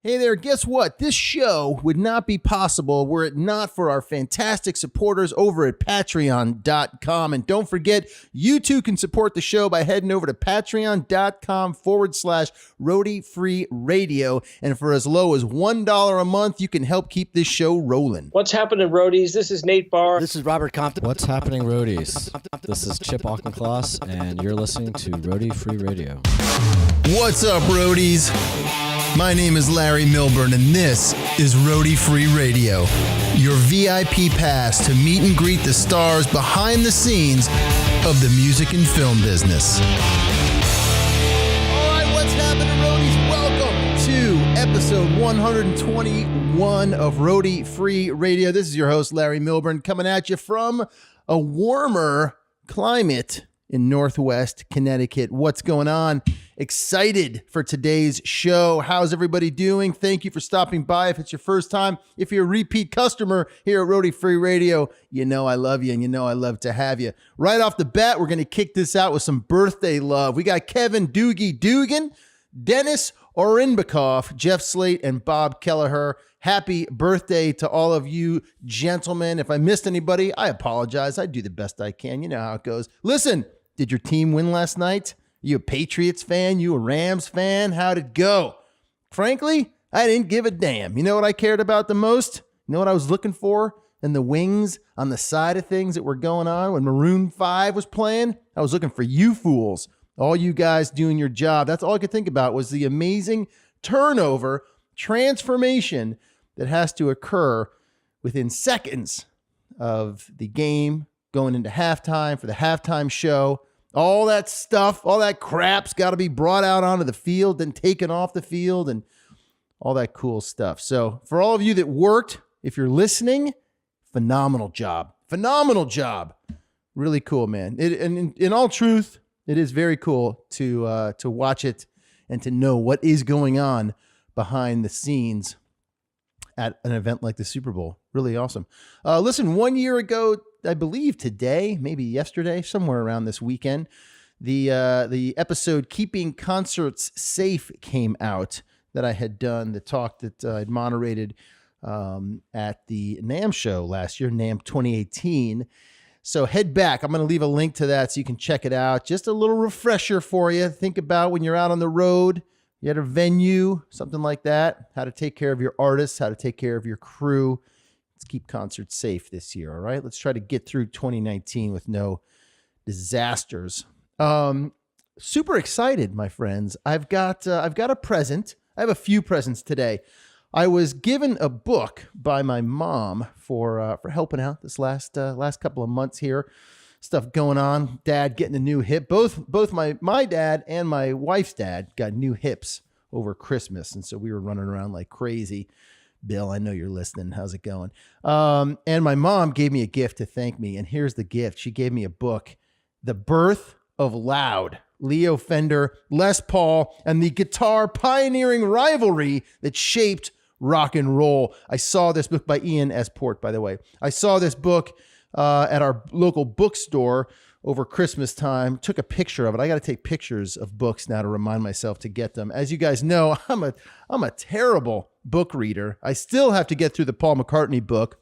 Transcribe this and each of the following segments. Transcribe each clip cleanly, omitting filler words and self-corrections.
Hey there, guess what? This show would not be possible were it not for our fantastic supporters over at patreon.com. And don't forget, you too can support the show by heading over to patreon.com/roadie free radio. And for as low as $1 a month, you can help keep this show rolling. What's happening, roadies? This is Nate Barr. This is Robert Compton. What's happening, roadies? This is Chip Auchincloss, and you're listening to Roadie Free Radio. What's up, roadies? My name is Larry Milburn, and this is Roadie Free Radio, your VIP pass to meet and greet the stars behind the scenes of the music and film business. All right, what's happening, roadies? Welcome to episode 121 of Roadie Free Radio. This is your host, Larry Milburn, coming at you from a warmer climate in Northwest Connecticut. What's going on? Excited for today's show. How's everybody doing? Thank you for stopping by. If it's your first time, if you're a repeat customer here at Roadie Free Radio, you know I love you and you know I love to have you. Right off the bat, we're going to kick this out with some birthday love. We got Kevin Doogie Dugan, Dennis Orinbikoff, Jeff Slate, and Bob Kelleher. Happy birthday to all of you gentlemen. If I missed anybody, I apologize. I do the best I can. You know how it goes. Listen, did your team win last night? You a Patriots fan? You a Rams fan? How'd it go? Frankly, I didn't give a damn. You know what I cared about the most? You know what I was looking for in the wings on the side of things that were going on when Maroon 5 was playing? I was looking for you fools, all you guys doing your job. That's all I could think about was the amazing turnover, transformation that has to occur within seconds of the game going into halftime for the halftime show. All that stuff, all that crap's got to be brought out onto the field, then taken off the field, and all that cool stuff. So for all of you that worked, if you're listening, phenomenal job. Phenomenal job. Really cool, man. And in all truth, it is very cool to watch it and to know what is going on behind the scenes at an event like the Super Bowl. Really awesome. Listen, 1 year ago, I believe today, maybe yesterday, somewhere around this weekend, the episode Keeping Concerts Safe came out that I had done, the talk that I'd moderated at the NAMM show last year, NAMM 2018. So head back. I'm going to leave a link to that so you can check it out. Just a little refresher for you. Think about when you're out on the road, you're at a venue, something like that, how to take care of your artists, how to take care of your crew. Let's keep concerts safe this year, all right? Let's try to get through 2019 with no disasters. Super excited, my friends. I've got a present. I have a few presents today. I was given a book by my mom for helping out this last couple of months here. Stuff going on. Dad getting a new hip. Both my dad and my wife's dad got new hips over Christmas, and so we were running around like crazy. Bill, I know you're listening. How's it going? And my mom gave me a gift to thank me, and here's the gift. She gave me a book, The Birth of Loud, Leo Fender, Les Paul, and the guitar pioneering rivalry that shaped rock and roll. I saw this book by Ian S. Port, by the way. I saw this book at our local bookstore over Christmas time. Took a picture of it. I got to take pictures of books now to remind myself to get them. As you guys know, I'm a terrible book reader. I still have to get through the Paul McCartney book.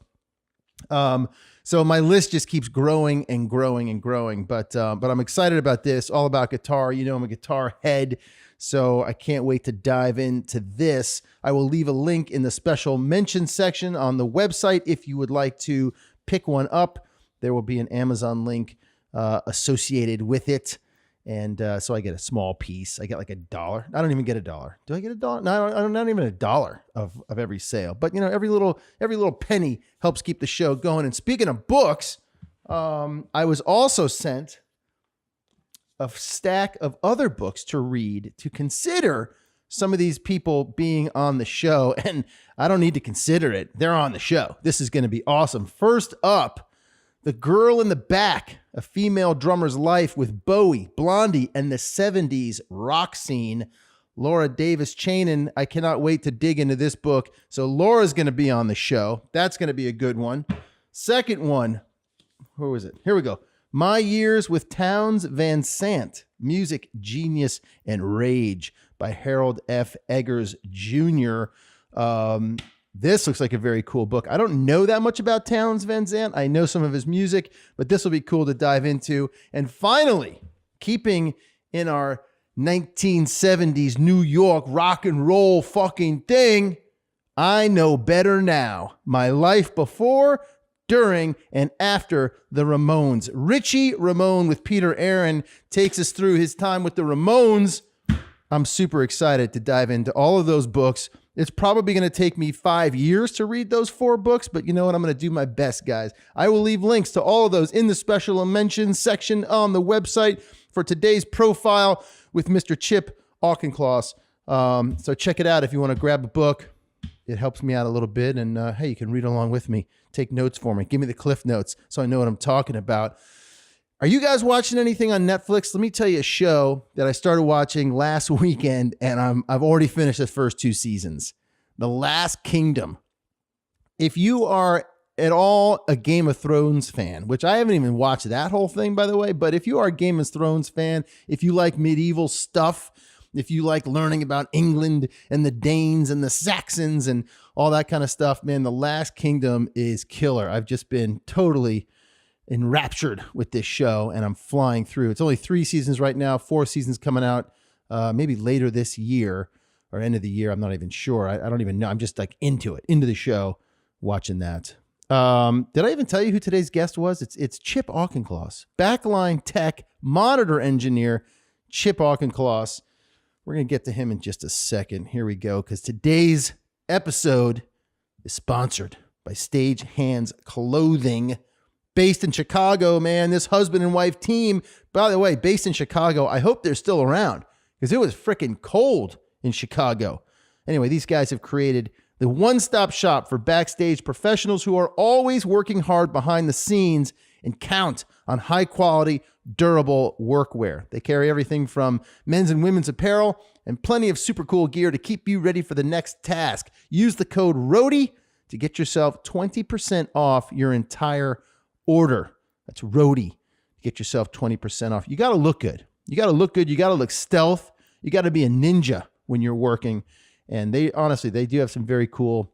So my list just keeps growing and growing and growing. But I'm excited about this. All about guitar. You know, I'm a guitar head, so I can't wait to dive into this. I will leave a link in the special mention section on the website if you would like to pick one up. There will be an Amazon link associated with it. And so I get a small piece. I get like $1. I don't even get $1. Do I get $1? No, I'm not even $1 of every sale. But you know, every little penny helps keep the show going. And speaking of books, I was also sent a stack of other books to read to consider some of these people being on the show. And I don't need to consider it. They're on the show. This is going to be awesome. First up, The Girl in the Back, a female drummer's life with Bowie, Blondie, and the 70s rock scene. Laura Davis Chanin. I cannot wait to dig into this book. So Laura's going to be on the show. That's going to be a good one. Second one, who was it? Here we go. My Years with Townes Van Sant, Music, Genius, and Rage by Harold F. Eggers Jr. This looks like a very cool book. I don't know that much about Townes Van Zandt. I know some of his music, but this will be cool to dive into. And finally, keeping in our 1970s New York rock and roll fucking thing, I Know Better Now. My life before, during, and after the Ramones. Richie Ramone with Peter Aaron takes us through his time with the Ramones. I'm super excited to dive into all of those books. It's probably going to take me 5 years to read those 4 books, but you know what? I'm going to do my best, guys. I will leave links to all of those in the special mentions section on the website for today's profile with Mr. Chip Auchincloss. So check it out if you want to grab a book. It helps me out a little bit, and hey, you can read along with me. Take notes for me. Give me the cliff notes so I know what I'm talking about. Are you guys watching anything on Netflix? Let me tell you a show that I started watching last weekend, and I've already finished the first 2 seasons. The Last Kingdom. If you are at all a Game of Thrones fan, which I haven't even watched that whole thing, by the way, but if you are a Game of Thrones fan, if you like medieval stuff, if you like learning about England and the Danes and the Saxons and all that kind of stuff, man, The Last Kingdom is killer. I've just been totally enraptured with this show, and I'm flying through. It's only 3 seasons right now, 4 seasons coming out maybe later this year or end of the year. I'm not even sure. I don't even know. I'm just like into the show, watching that. Did I even tell you who today's guest was? It's Chip Auchincloss, Backline Tech monitor engineer, Chip Auchincloss. We're going to get to him in just a second. Here we go, because today's episode is sponsored by Stage Hands Clothing. Based in Chicago, man. This husband and wife team, by the way, based in Chicago. I hope they're still around because it was freaking cold in Chicago. Anyway, these guys have created the one-stop shop for backstage professionals who are always working hard behind the scenes and count on high-quality, durable workwear. They carry everything from men's and women's apparel and plenty of super cool gear to keep you ready for the next task. Use the code ROADIE to get yourself 20% off your entire order. That's Roadie. Get yourself 20% off. You got to look good. You got to look good. You got to look stealth. You got to be a ninja when you're working. And they honestly, they do have some very cool,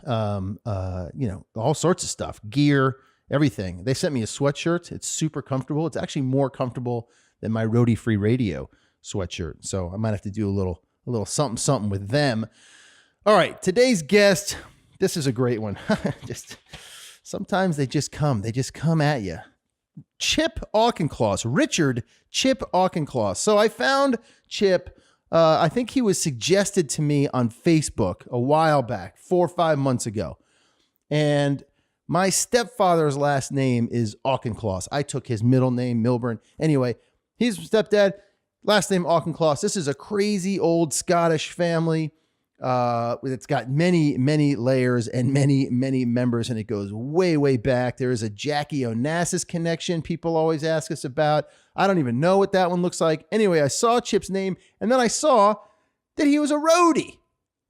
all sorts of stuff, gear, everything. They sent me a sweatshirt. It's super comfortable. It's actually more comfortable than my Roadie Free Radio sweatshirt. So I might have to do a little something with them. All right. Today's guest. This is a great one. Sometimes they just come at you. Chip Auchincloss, Richard Chip Auchincloss. So I found Chip, I think he was suggested to me on Facebook a while back, 4 or 5 months ago. And my stepfather's last name is Auchincloss. I took his middle name, Milburn. Anyway, he's stepdad, last name Auchincloss. This is a crazy old Scottish family. It's got many, many layers and many, many members, and it goes way, way back. There is a Jackie Onassis connection people always ask us about. I don't even know what that one looks like. Anyway, I saw Chip's name, and then I saw that he was a roadie.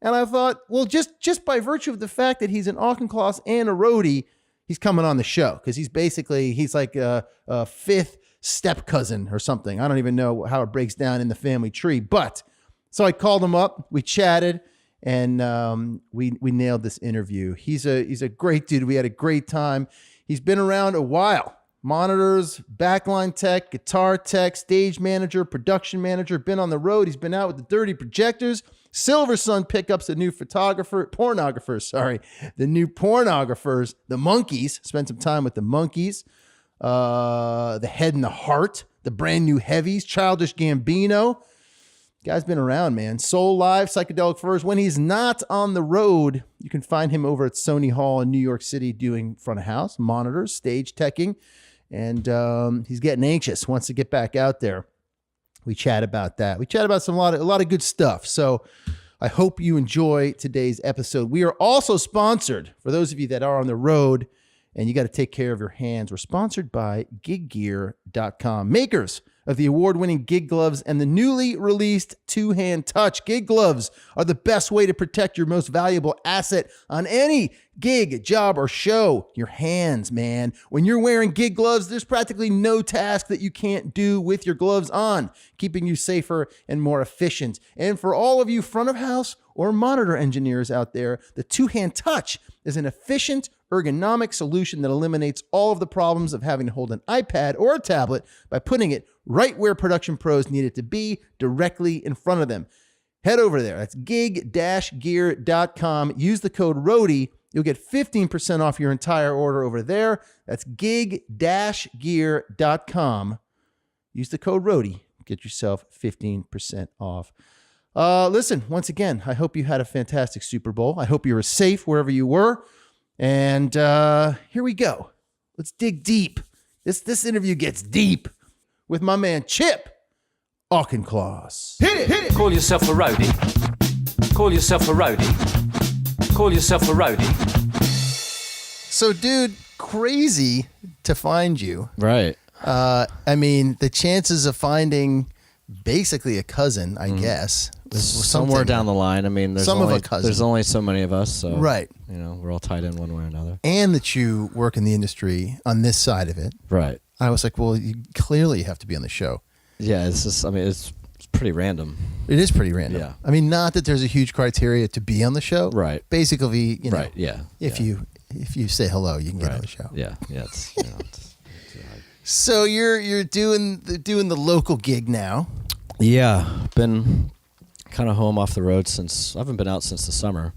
And I thought, well, just by virtue of the fact that he's an Auchincloss and a roadie, he's coming on the show, because he's like a fifth step cousin or something. I don't even know how it breaks down in the family tree. But so I called him up, we chatted, and we nailed this interview. He's a great dude. We had a great time. He's been around a while. Monitors, backline tech, guitar tech, stage manager, production manager, been on the road. He's been out with the Dirty Projectors, Silversun Pickups, the new Pornographers, the new Pornographers, the Monkeys, spent some time with the Monkeys, the Head and the Heart, the brand new Heavies, Childish Gambino. Guy's been around, man. Soul Live, Psychedelic Furs. When he's not on the road, you can find him over at Sony Hall in New York City doing front of house, monitors, stage teching. And he's getting anxious, wants to get back out there. We chat about that. We chat about a lot of good stuff. So I hope you enjoy today's episode. We are also sponsored, for those of you that are on the road and you got to take care of your hands, we're sponsored by giggear.com, makers of the award-winning gig gloves and the newly released two-hand touch. Gig gloves are the best way to protect your most valuable asset on any gig, job, or show. Your hands, man. When you're wearing gig gloves, there's practically no task that you can't do with your gloves on, keeping you safer and more efficient. And for all of you front of house or monitor engineers out there, the two-hand touch is an efficient, ergonomic solution that eliminates all of the problems of having to hold an iPad or a tablet by putting it right where production pros need it to be, directly in front of them. Head over there. That's gig-gear.com. Use the code ROADIE. You'll get 15% off your entire order over there. That's gig-gear.com. Use the code ROADIE. Get yourself 15% off. Listen, once again, I hope you had a fantastic Super Bowl. I hope you were safe wherever you were. And here we go. Let's dig deep. This interview gets deep with my man Chip Auchincloss. Hit it. Call yourself a roadie. Call yourself a roadie. Call yourself a roadie. So, dude, crazy to find you. Right. I mean, the chances of finding basically a cousin, I guess, was Somewhere down the line. I mean, there's only so many of us, so right. You know, we're all tied in one way or another. And that you work in the industry on this side of it. Right. I was like, well, you clearly have to be on the show. Yeah, it's just. I mean, it's pretty random. It is pretty random. Yeah. I mean, not that there's a huge criteria to be on the show. Right. Basically, you know. Right. Yeah. If you say hello, you can get on the show. Yeah. Yeah. It's, you know, it's So you're doing the local gig now. Yeah, been kind of home off the road since I haven't been out since the summer,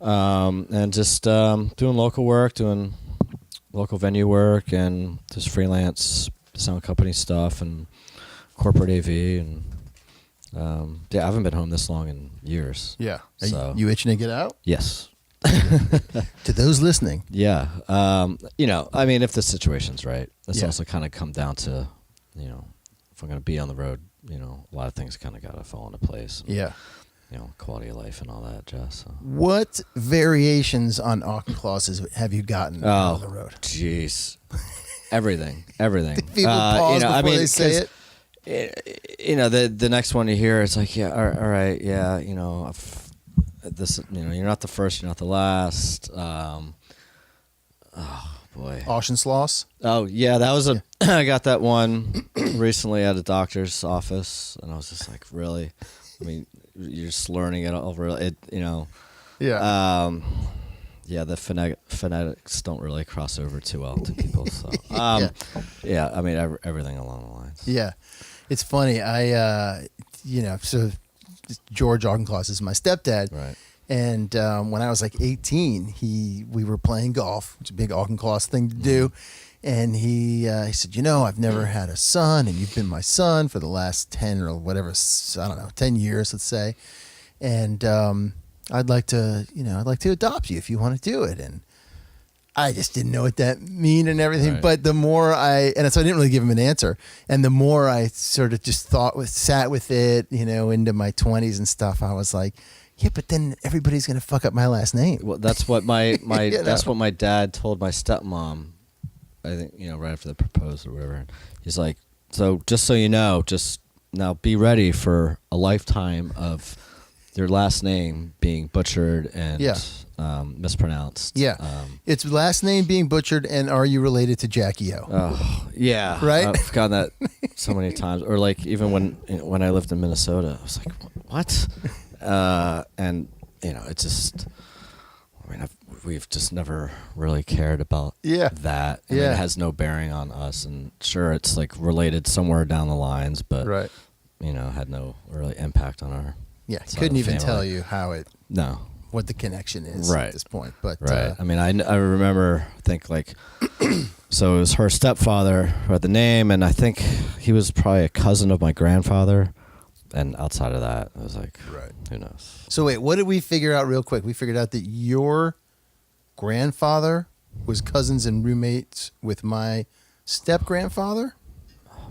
and just doing local work, doing local venue work, and just freelance sound company stuff and corporate AV, and yeah, I haven't been home this long in years. Yeah. So you itching to get out? yes. To those listening. Yeah. You know, I mean, if the situation's right, it's Yeah. also kind of come down to, you know, if I'm going to be on the road, you know, a lot of things kind of got to fall into place. And, Yeah. you know, quality of life and all that jazz. So. What variations on Auchinclosses have you gotten on the road? Jeez. Everything. Everything. People pause you know, before I mean, they say it. You know, the next one you hear, it's like, yeah, all right, yeah, you know, this, you know, you're not the first, you're not the last. Oh boy. Auchincloss. Oh yeah, that was I got that one recently at a doctor's office, and I was just like, really? I mean, you're just learning it over it, you know. Yeah. Yeah, the phonetics don't really cross over too well to people. So, yeah, I mean, everything along the lines. Yeah. It's funny. So George Auchincloss is my stepdad. Right. And when I was like 18, we were playing golf, which is a big Auchincloss thing to do. And he said, you know, I've never had a son, and you've been my son for the last 10 or whatever, I don't know, 10 years, let's say. And I'd like to adopt you if you want to do it. And I just didn't know what that mean and everything. Right. But the more so I didn't really give him an answer. And the more I sort of just sat with it, you know, into my 20s and stuff, I was like, yeah, but then everybody's going to fuck up my last name. Well, that's what my You know? That's what my dad told my stepmom. I think, you know, right after they proposed or whatever. He's like, so just so you know, just now be ready for a lifetime of your last name being butchered and mispronounced. Yeah. It's last name being butchered, and are you related to Jackie O? Oh, yeah. Right? I've gotten that so many times. Or like even when I lived in Minnesota, I was like, what? And, you know, it's just, I mean, we've just never really cared about that. I mean, it has no bearing on us. And sure, it's like related somewhere down the lines, but, you know, had no really impact on our couldn't even tell you what the connection is right. at this point. But I mean, I remember, I think like, so it was her stepfather who had the name, and I think he was probably a cousin of my grandfather. And outside of that, I was like, who knows? So wait, what did we figure out real quick? We figured out that your grandfather was cousins and roommates with my step-grandfather?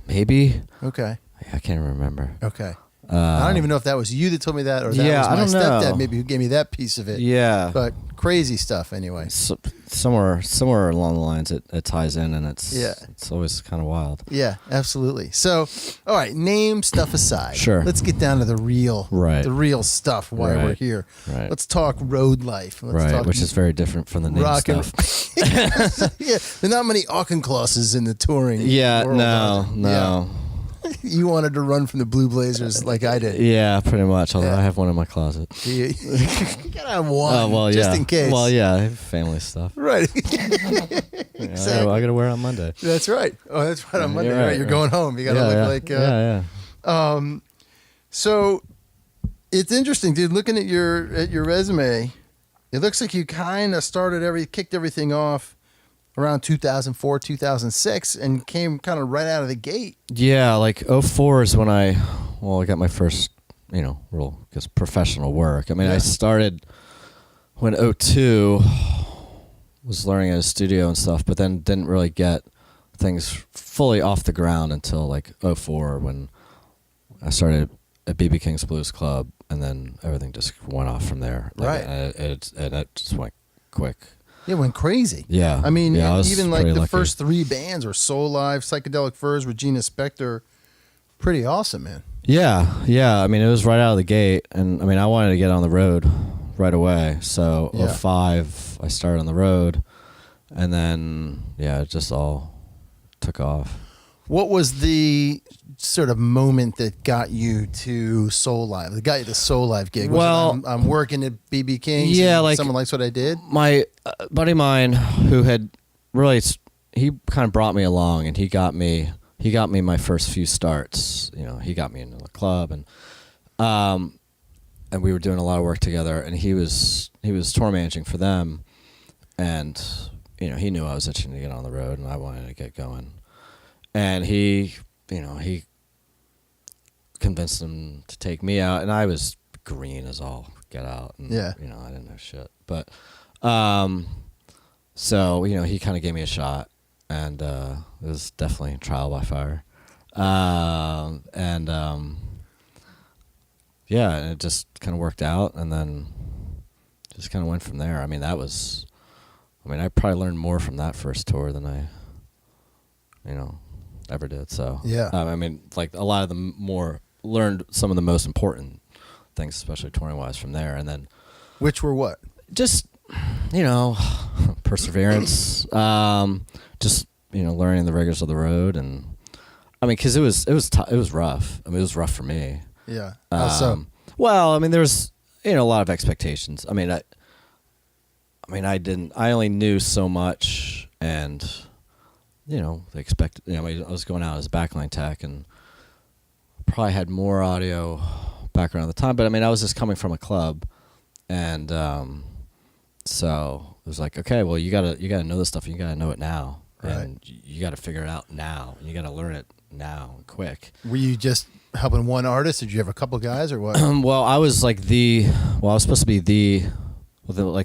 Maybe. Okay. I can't remember. Okay. I don't even know if that was you that told me that, or that was my stepdad maybe who gave me that piece of it. Yeah. But crazy stuff anyway. So, somewhere along the lines it ties in, and it's always kind of wild. Yeah, absolutely. So, all right, name stuff aside. Sure. Let's get down to the real stuff why we're here. Right. Let's talk road life. Let's talk which is very different from the name stuff. Yeah, there are not many Auchinclosses in the touring world. No. Yeah. You wanted to run from the Blue Blazers like I did. Yeah, pretty much. Although I have one in my closet. You gotta have one, just in case. Well, yeah, I have family stuff. Right. Exactly. I got to wear it on Monday. That's right. Oh, that's right, on Monday. You're right. You're going home. You gotta look like. Yeah. So it's interesting, dude. Looking at your resume, it looks like you kind of kicked everything off around 2004, 2006, and came kind of right out of the gate. Yeah, like 2004 is when I got my first, real, professional work. I mean, I started when 2002 was learning at a studio and stuff, but then didn't really get things fully off the ground until like 2004 when I started at BB King's Blues Club, and then everything just went off from there. Right. And it just went quick. It went crazy. Yeah. I mean, I even like the lucky. first 3 bands were Soul Live, Psychedelic Furs, Regina Spektor. Pretty awesome, man. Yeah. I mean, it was right out of the gate, and I mean, I wanted to get on the road right away. So 2005, I started on the road, and then it just all took off. What was the sort of moment that got you to Soul Live? That got you the Soul Live gig? I'm working at BB King's. Yeah, like someone likes what I did. My buddy of mine who had he kind of brought me along, and he got me my first few starts. He got me into the club, and we were doing a lot of work together. And he was tour managing for them, and he knew I was itching to get on the road, and I wanted to get going. And he convinced him to take me out, and I was green as all get out. And, I didn't know shit. But, so, he kind of gave me a shot, and it was definitely trial by fire. And it just kind of worked out, and then just kind of went from there. I mean, I probably learned more from that first tour than I, ever did. So I mean, like a lot of them learned some of the most important things, especially touring wise, from there. And then, which were what? Just perseverance. Just learning the rigors of the road, and I mean, because it was rough. I mean, it was rough for me. Yeah. How so? Well, I mean, there's a lot of expectations. I mean, I only knew so much, and they expected. I was going out as a backline tech, and probably had more audio background at the time. But I mean, I was just coming from a club, and so it was like, okay, well, you gotta know this stuff. And you gotta know it now, and you gotta figure it out now, and you gotta learn it now, and quick. Were you just helping one artist? Did you have a couple guys, or what? Well, I was like I was supposed to be the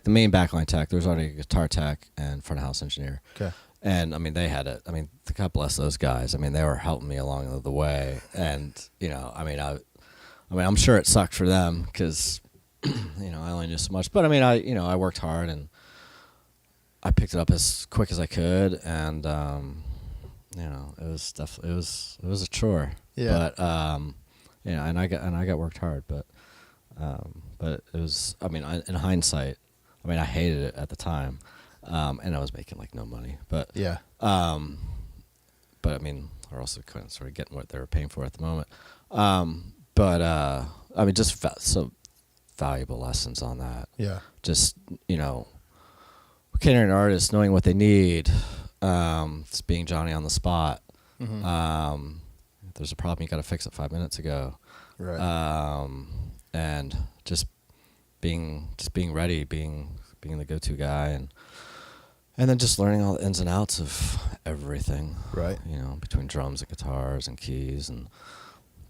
main backline tech. There was already a guitar tech and front of house engineer. Okay. And I mean, they had it. I mean, God bless those guys. I mean, they were helping me along the way. And I'm sure it sucked for them because, I only knew so much. But I mean, I worked hard, and I picked it up as quick as I could. And it was definitely it was a chore. Yeah. But and I got worked hard. But it was. I mean, in hindsight, I hated it at the time. And I was making like no money, but but I mean, or also kind of sort of getting what they were paying for at the moment. But I mean, just so valuable lessons on that. Yeah. Just catering to artists, knowing what they need, just being Johnny on the spot. Mm-hmm. If there's a problem, you got to fix it 5 minutes ago. Right. And just being ready, being the go-to guy, and then just learning all the ins and outs of everything. Right. Between drums and guitars and keys and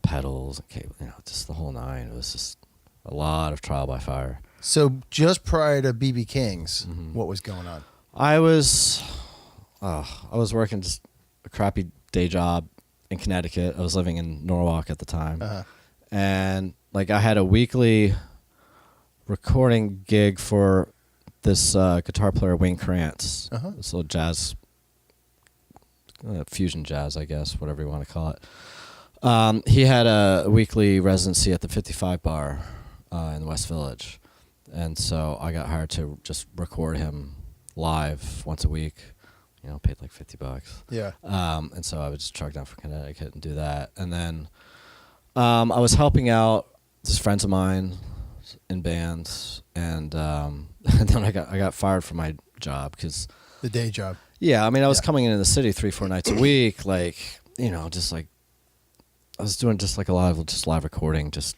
pedals and cable, just the whole nine. It was just a lot of trial by fire. So just prior to BB King's, Mm-hmm. what was going on? I was working just a crappy day job in Connecticut. I was living in Norwalk at the time. Uh-huh. and like I had a weekly recording gig for this guitar player Wayne Krantz, this little jazz, fusion jazz, I guess, whatever you want to call it. He had a weekly residency at the 55 Bar in the West Village, and so I got hired to just record him live once a week. Paid like $50. Yeah. And so I would just truck down from Connecticut and do that, and then I was helping out just friends of mine in bands, and then I got fired from my job because the day job. Yeah, I mean, I was coming into the city 3-4 nights a week, like just like I was doing just like a lot of just live recording, just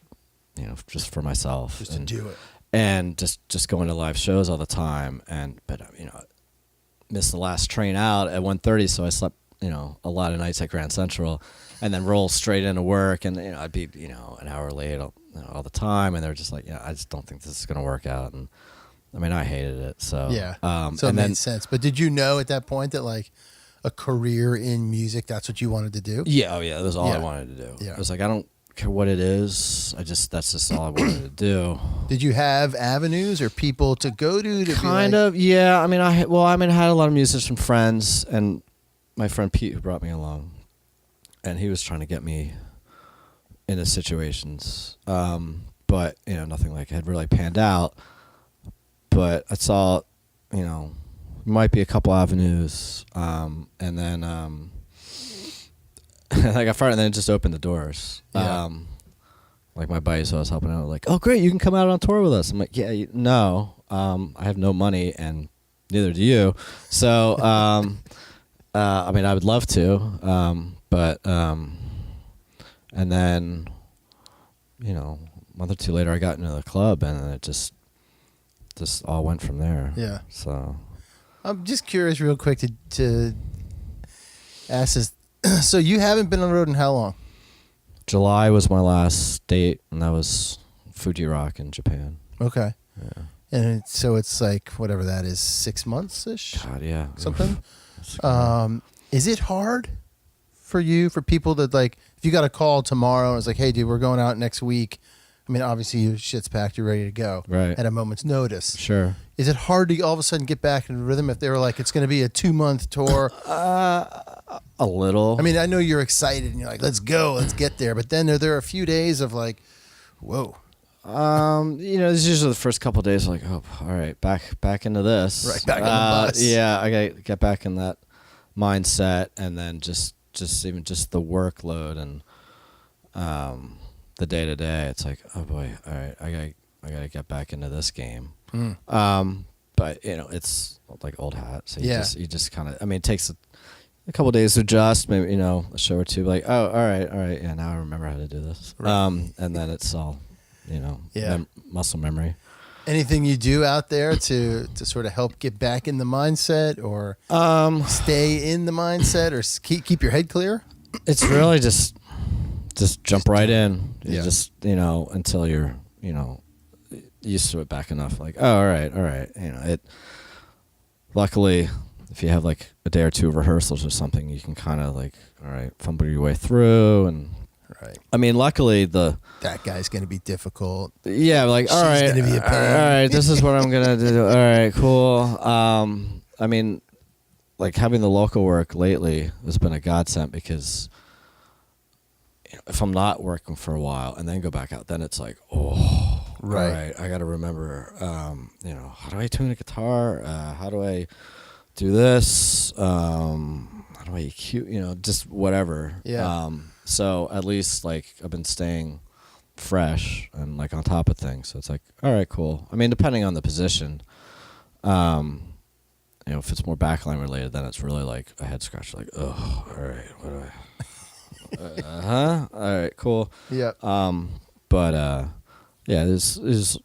for myself, just to do it, and just going to live shows all the time, but missed the last train out at 1:30, so I slept a lot of nights at Grand Central, and then roll straight into work, and I'd be an hour late all the time, and they're just like, I just don't think this is gonna work out, and I mean I hated it. So yeah, so it made sense. But did you know at that point that like a career in music, that's what you wanted to do? Yeah, that was all I wanted to do. Yeah. I was like, I don't care what it is. That's just all I wanted to do. Did you have avenues or people to go to? Kind of, yeah. I mean, I had a lot of musician friends, and my friend Pete, who brought me along, and he was trying to get me into situations, but nothing like had really panned out. But I saw, might be a couple avenues, and then I got fired, and then it just opened the doors. Yeah. Like my buddies who I was helping out, were like, oh great, you can come out on tour with us. I'm like, yeah, no, I have no money, and neither do you. So, I mean, I would love to, but, and then, a month or two later, I got into the club, and it just all went from there. Yeah. So, I'm just curious, real quick, to ask this. So you haven't been on the road in how long? July was my last date, and that was Fuji Rock in Japan. Okay. Yeah. And so it's like whatever that is, 6 months ish. God, yeah. Something. Is it hard for people that like, if you got a call tomorrow and it's like, hey dude, we're going out next week. I mean, obviously your shit's packed, you're ready to go. Right. At a moment's notice. Sure. Is it hard to all of a sudden get back into the rhythm if they were like, it's going to be a 2-month tour? A little. I mean, I know you're excited and you're like, let's go, let's get there. But then there are a few days of like, whoa. It's usually the first couple of days like, oh, all right, back into this. Right, back on the bus. Yeah, I got to get back in that mindset, and then just even just the workload and the day to day. It's like, oh boy, all right, I got to get back into this game. But it's like old hat. So you just kind of, I mean, it takes a couple of days to adjust, maybe a show or two. Like, oh, all right, yeah, now I remember how to do this. Right. And then it's all, muscle memory. Anything you do out there to sort of help get back in the mindset, or stay in the mindset, or keep your head clear? It's really just jump right in. You Yeah. just until you're used to it back enough. Like, oh, all right. It. Luckily, if you have like a day or two of rehearsals or something, you can kind of like, all right, fumble your way through. And right. I mean, luckily that guy's going to be difficult. Yeah, like, all right, she's going to be a pain. All right, this is what I'm gonna do. All right, cool. I mean, like having the local work lately has been a godsend, because if I'm not working for a while and then go back out, then it's like, oh, right. All right, I got to remember, how do I tune a guitar? How do I do this? How do I EQ? Just whatever. Yeah. So at least like I've been staying fresh and like on top of things. So it's like, all right, cool. I mean, depending on the position, if it's more backline related, then it's really like a head scratch. Like, oh, all right, what do I? All right, cool. Yeah. But there's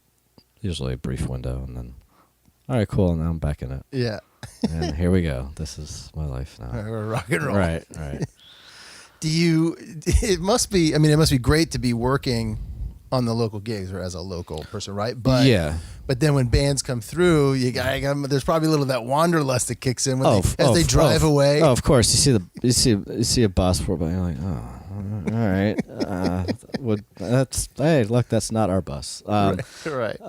usually a brief window, and then, all right, cool. And now I'm back in it. Yeah. And here we go. This is my life now. We're rock and roll. Right. It must be great to be working on the local gigs, or as a local person, right? But yeah. But then when bands come through, there's probably a little of that wanderlust that kicks in as they drive away. Oh, of course. You see a bus for, but you're like, oh, all right. Hey, look, that's not our bus. Right.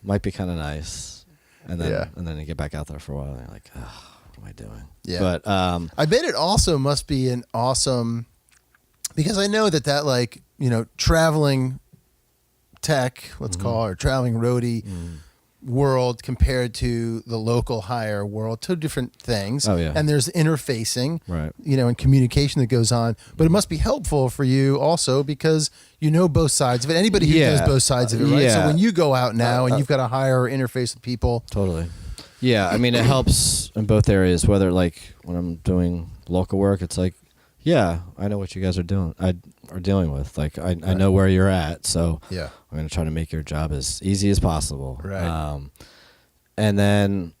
Might be kind of nice, and then you get back out there for a while, and you're like, oh, what am I doing? Yeah. But I bet it also must be an awesome, because I know that like, traveling tech, let's call it, or traveling roadie world compared to the local hire world, two different things. Oh, yeah. And there's interfacing, right. And communication that goes on. But it must be helpful for you also because you know both sides of it. Anybody who knows both sides of it, right? So when you go out now and you've got to hire or interface with people. Totally. Yeah, I mean, it helps in both areas, whether like when I'm doing local work, it's like, yeah, I know what you guys are doing. Are dealing with. Like I know where you're at, so yeah, I'm going to try to make your job as easy as possible. Right. And then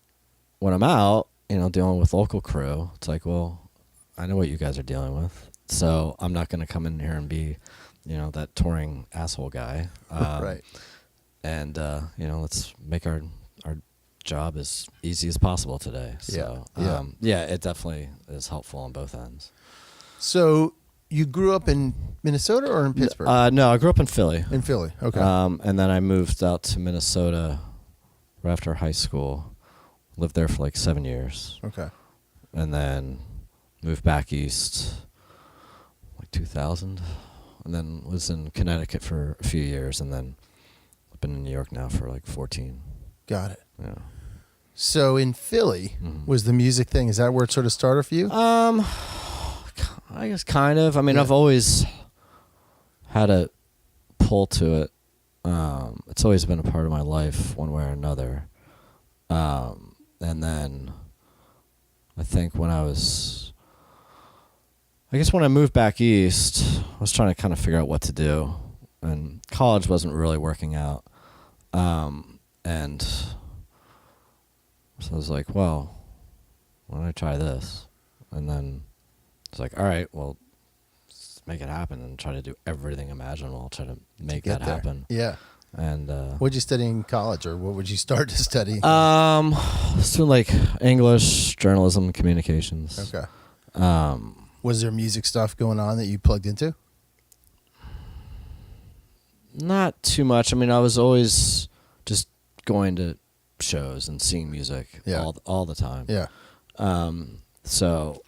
when I'm out, dealing with local crew, it's like, well, I know what you guys are dealing with, so I'm not going to come in here and be, that touring asshole guy. Right. And let's make our job as easy as possible today. So it definitely is helpful on both ends. So you grew up in Minnesota or in Pittsburgh? No, I grew up in Philly. In Philly, okay. And then I moved out to Minnesota right after high school. Lived there for like 7 years. Okay. And then moved back east like 2000. And then was in Connecticut for a few years. And then I've been in New York now for like 14. Got it. Yeah. So in Philly, was the music thing, is that where it sort of started for you? I guess kind of. I mean, I've always had a pull to it. It's always been a part of my life one way or another. And then I think when I moved back east, I was trying to kind of figure out what to do. And college wasn't really working out. And so I was like, well, why don't I try this? And then it's like, all right, well, let's make it happen and try to do everything imaginable, try to make that happen. Yeah. And what'd you study in college, or what would you start to study? I was doing like English, journalism, communications. Okay. Was there music stuff going on that you plugged into? Not too much. I mean, I was always just going to shows and seeing music all the time. Yeah. So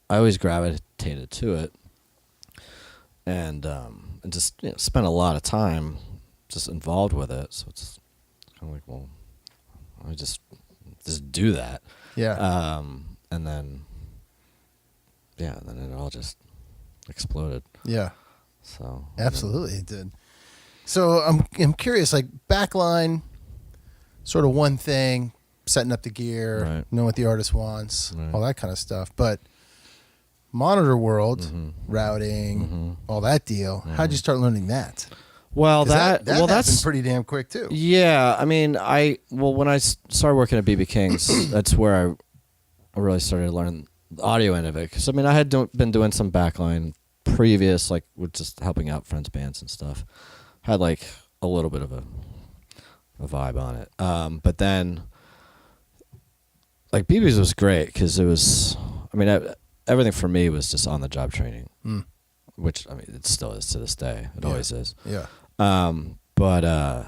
I always gravitated to it, and just spent a lot of time just involved with it. So it's kind of like, well, I just do that. Yeah. And then it all just exploded. Yeah. So absolutely it did. So I'm curious, like Backline, sort of one thing, setting up the gear, right. knowing what the artist wants, right. all that kind of stuff. But monitor world, routing, all that deal. How'd you start learning that? Well, that's happened pretty damn quick too. Yeah, I mean, when I started working at BB King's, that's where I really started to learn the audio end of it. Because I mean, I had been doing some Backline previous, like with just helping out friends' bands and stuff. Had like a little bit of a vibe on it, but then like BB's was great because it was. I mean, everything for me was just on the job training, which I mean it still is to this day. It always is. Yeah. But I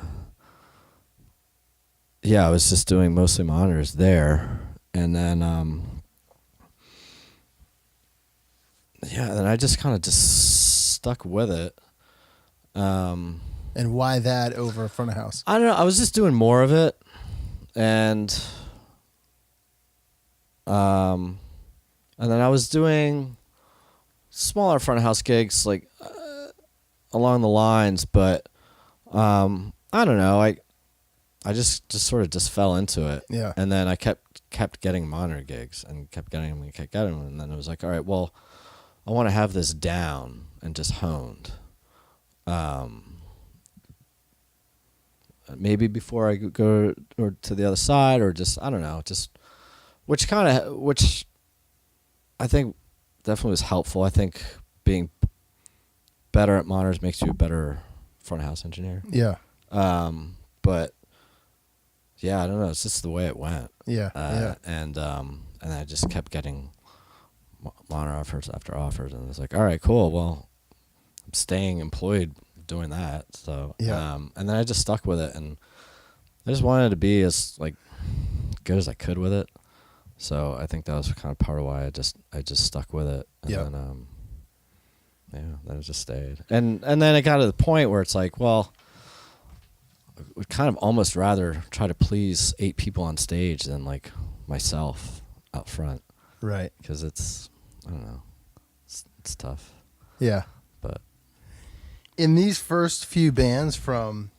was just doing mostly monitors there, and then then I just kind of just stuck with it. And why that over front of house? I don't know. I was just doing more of it, and then I was doing smaller front of house gigs, like along the lines. But I don't know. I just sort of just fell into it. Yeah. And then I kept getting monitor gigs and kept getting them and kept getting them, and then it was like, all right, well, I want to have this down and just honed. Maybe before I go or to the other side, or just I don't know, which I think definitely was helpful. I think being better at monitors makes you a better front of house engineer. Yeah. But yeah, I don't know. It's just the way it went. Yeah. And I just kept getting monitor offers after offers, and it's like, all right, cool. Well, I'm staying employed doing that. So and then I just stuck with it, and I just wanted to be as like good as I could with it. So I think that was kind of part of why I just stuck with it. And then, then it just stayed. And then it got to the point where it's like, well, I would kind of almost rather try to please 8 people on stage than like myself out front. Right. Because it's, I don't know, it's tough. Yeah. But in these first few bands from,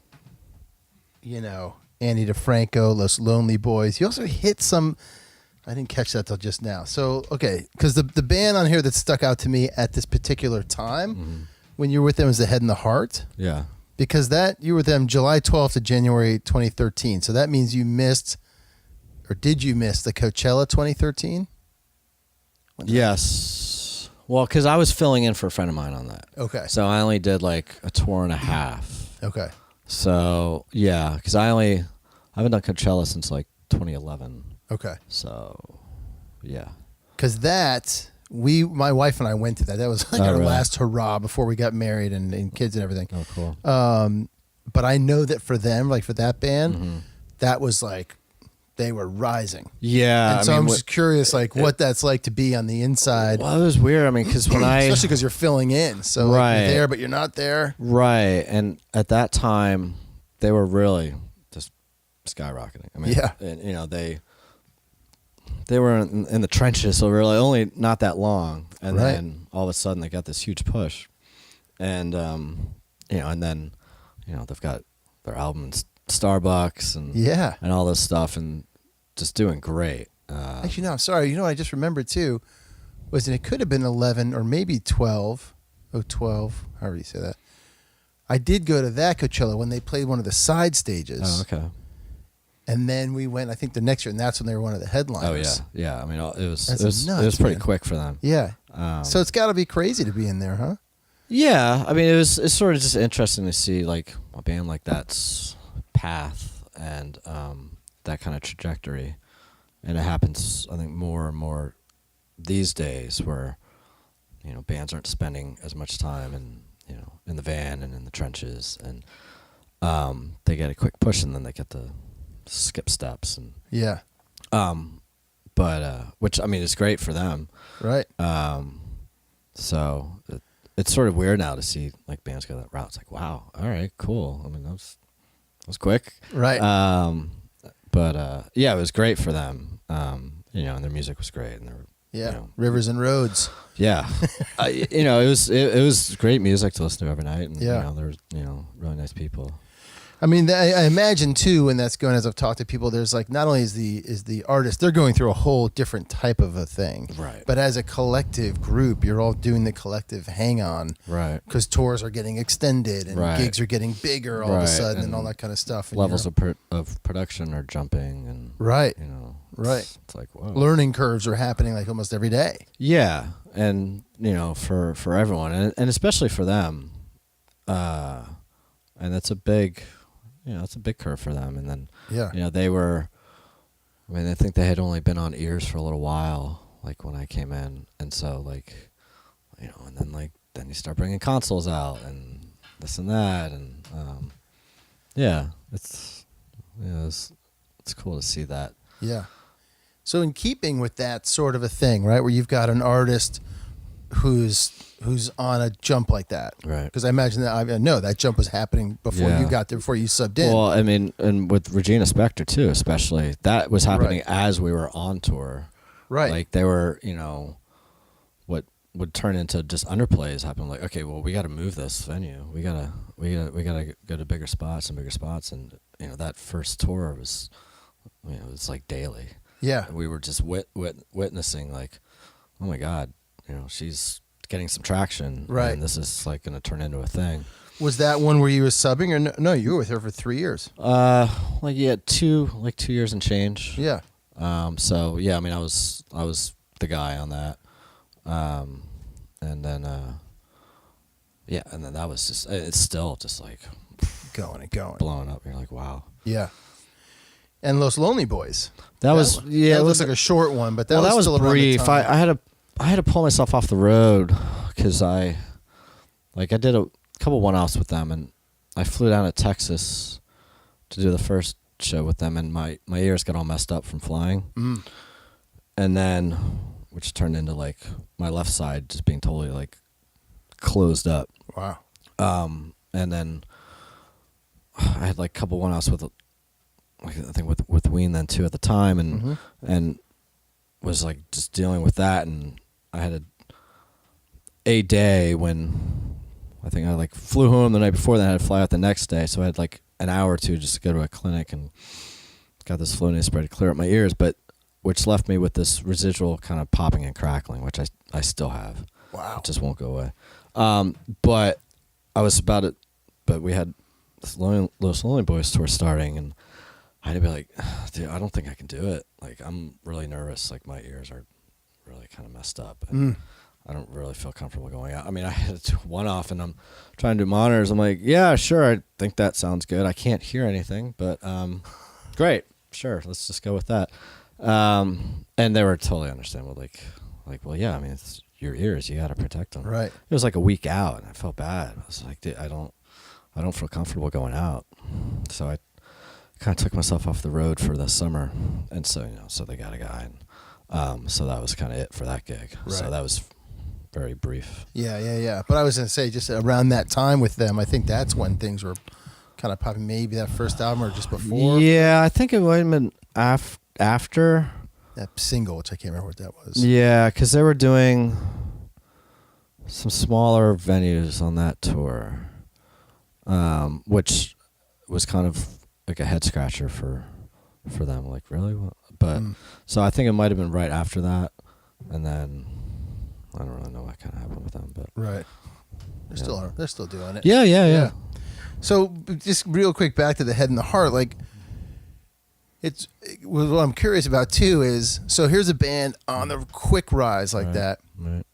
Andy DeFranco, Los Lonely Boys, you also hit some, I didn't catch that till just now. So, okay, because the band on here that stuck out to me at this particular time, when you were with them, was The Head and the Heart. Yeah. Because you were with them July 12th to January 2013. So that means you missed, or did you miss the Coachella 2013? Yes. Well, because I was filling in for a friend of mine on that. Okay. So I only did like a tour and a half. Okay. So, yeah, because I haven't done Coachella since like 2011. Okay. So, yeah. Because my wife and I went to that. That was like our last hurrah before we got married and kids and everything. Oh, cool. But I know that for them, like for that band, that was like they were rising. Yeah. And so I'm just curious, like what that's like to be on the inside. Well, it was weird. I mean, because especially because you're filling in, so like you're there, but you're not there. Right. And at that time, they were really just skyrocketing. I mean, and, they were in the trenches, so really only not that long, and then all of a sudden they got this huge push, and and then they've got their album in Starbucks and all this stuff, and just doing great. Actually, no, I'm sorry. What I just remembered too was it could have been 11 or maybe 12. Oh, 12, however you say that. I did go to that Coachella when they played one of the side stages. Oh, okay. And then we went, I think, the next year, and that's when they were one of the headliners. Oh yeah. I mean, it was nuts, it was pretty man. quick for them. Yeah. So it's got to be crazy to be in there, huh? Yeah. I mean, it's sort of just interesting to see like a band like that's path and that kind of trajectory, and it happens, I think, more and more these days where bands aren't spending as much time in the van and in the trenches, and they get a quick push and then they get the skip steps and but which I mean is great for them, right? So it's sort of weird now to see like bands go that route. It's like, wow, all right, cool. I mean that was quick, right? But yeah, it was great for them. And their music was great, and Rivers and Roads. Yeah, it was great music to listen to every night, and there was really nice people. I mean, I imagine too, when that's going, as I've talked to people, there's like not only is the artist, they're going through a whole different type of a thing, right? But as a collective group, you're all doing the collective hang on, right? Because tours are getting extended and gigs are getting bigger all of a sudden and all that kind of stuff. And levels of production are jumping, and right. It's like, whoa. Learning curves are happening like almost every day. Yeah, and for everyone, and especially for them, and that's a big. It's a big curve for them. And then, they were, I mean, I think they had only been on ears for a little while, like when I came in. And so like, and then like, then you start bringing consoles out and this and that. And, it's cool to see that. Yeah. So in keeping with that sort of a thing, right, where you've got an artist who's on a jump like that, right? Because I imagine that I know that jump was happening before you got there, before you subbed in. Well, I mean, and with Regina Spektor too, especially that was happening as we were on tour, right? Like they were, what would turn into just underplays happen. Like, okay, well, we got to move this venue. We gotta go to bigger spots, and that first tour was, it's like daily. Yeah, and we were just witnessing like, oh my God, she's getting some traction, right? And this is like going to turn into a thing. Was that one where you were subbing, or no? You were with her for 3 years. Like 2 years and change. Yeah. So yeah, I mean, I was the guy on that, and then and then that was just, it's still just like going and going, blowing up. You're like, wow. Yeah. And Los Lonely Boys. That was it looks like a short one, but that was still brief. I had had to pull myself off the road because I did a couple one-offs with them, and I flew down to Texas to do the first show with them, and my ears got all messed up from flying. And then, which turned into like my left side just being totally like closed up. Wow. And then I had like a couple one-offs with, I think with Ween then too at the time, and was like just dealing with that, and I had a day when I think I like flew home the night before, then I had to fly out the next day, so I had like an hour or two just to go to a clinic and got this flow spray to clear up my ears, but which left me with this residual kind of popping and crackling, which I still have. Wow. It just won't go away. But I was about it, but we had this Los Lonely Boys tour starting, and I had to be like, dude, I don't think I can do it. Like, I'm really nervous. Like, my ears are really kind of messed up. And I don't really feel comfortable going out. I mean, I had one off, and I'm trying to do monitors. I'm like, yeah, sure, I think that sounds good. I can't hear anything, but great. Sure, let's just go with that. And they were totally understandable. Like, well, yeah, I mean, it's your ears. You got to protect them. Right. It was like a week out, and I felt bad. I was like, dude, I don't feel comfortable going out. So I kind of took myself off the road for the summer, and so so they got a guy, and so that was kind of it for that gig. Right. So that was very brief. Yeah. But I was gonna say, just around that time with them, I think that's when things were kind of popping. Maybe that first album or just before. Yeah, I think it might have been after that single, which I can't remember what that was. Yeah, because they were doing some smaller venues on that tour, which was kind of like a head scratcher for them. Like, really? But so I think it might have been right after that, and then I don't really know what kind of happened with them. But right, they're still doing it. Yeah. So just real quick, back to the Head and the Heart. Like, it's what I'm curious about too is, so here's a band on the quick rise like that. Right.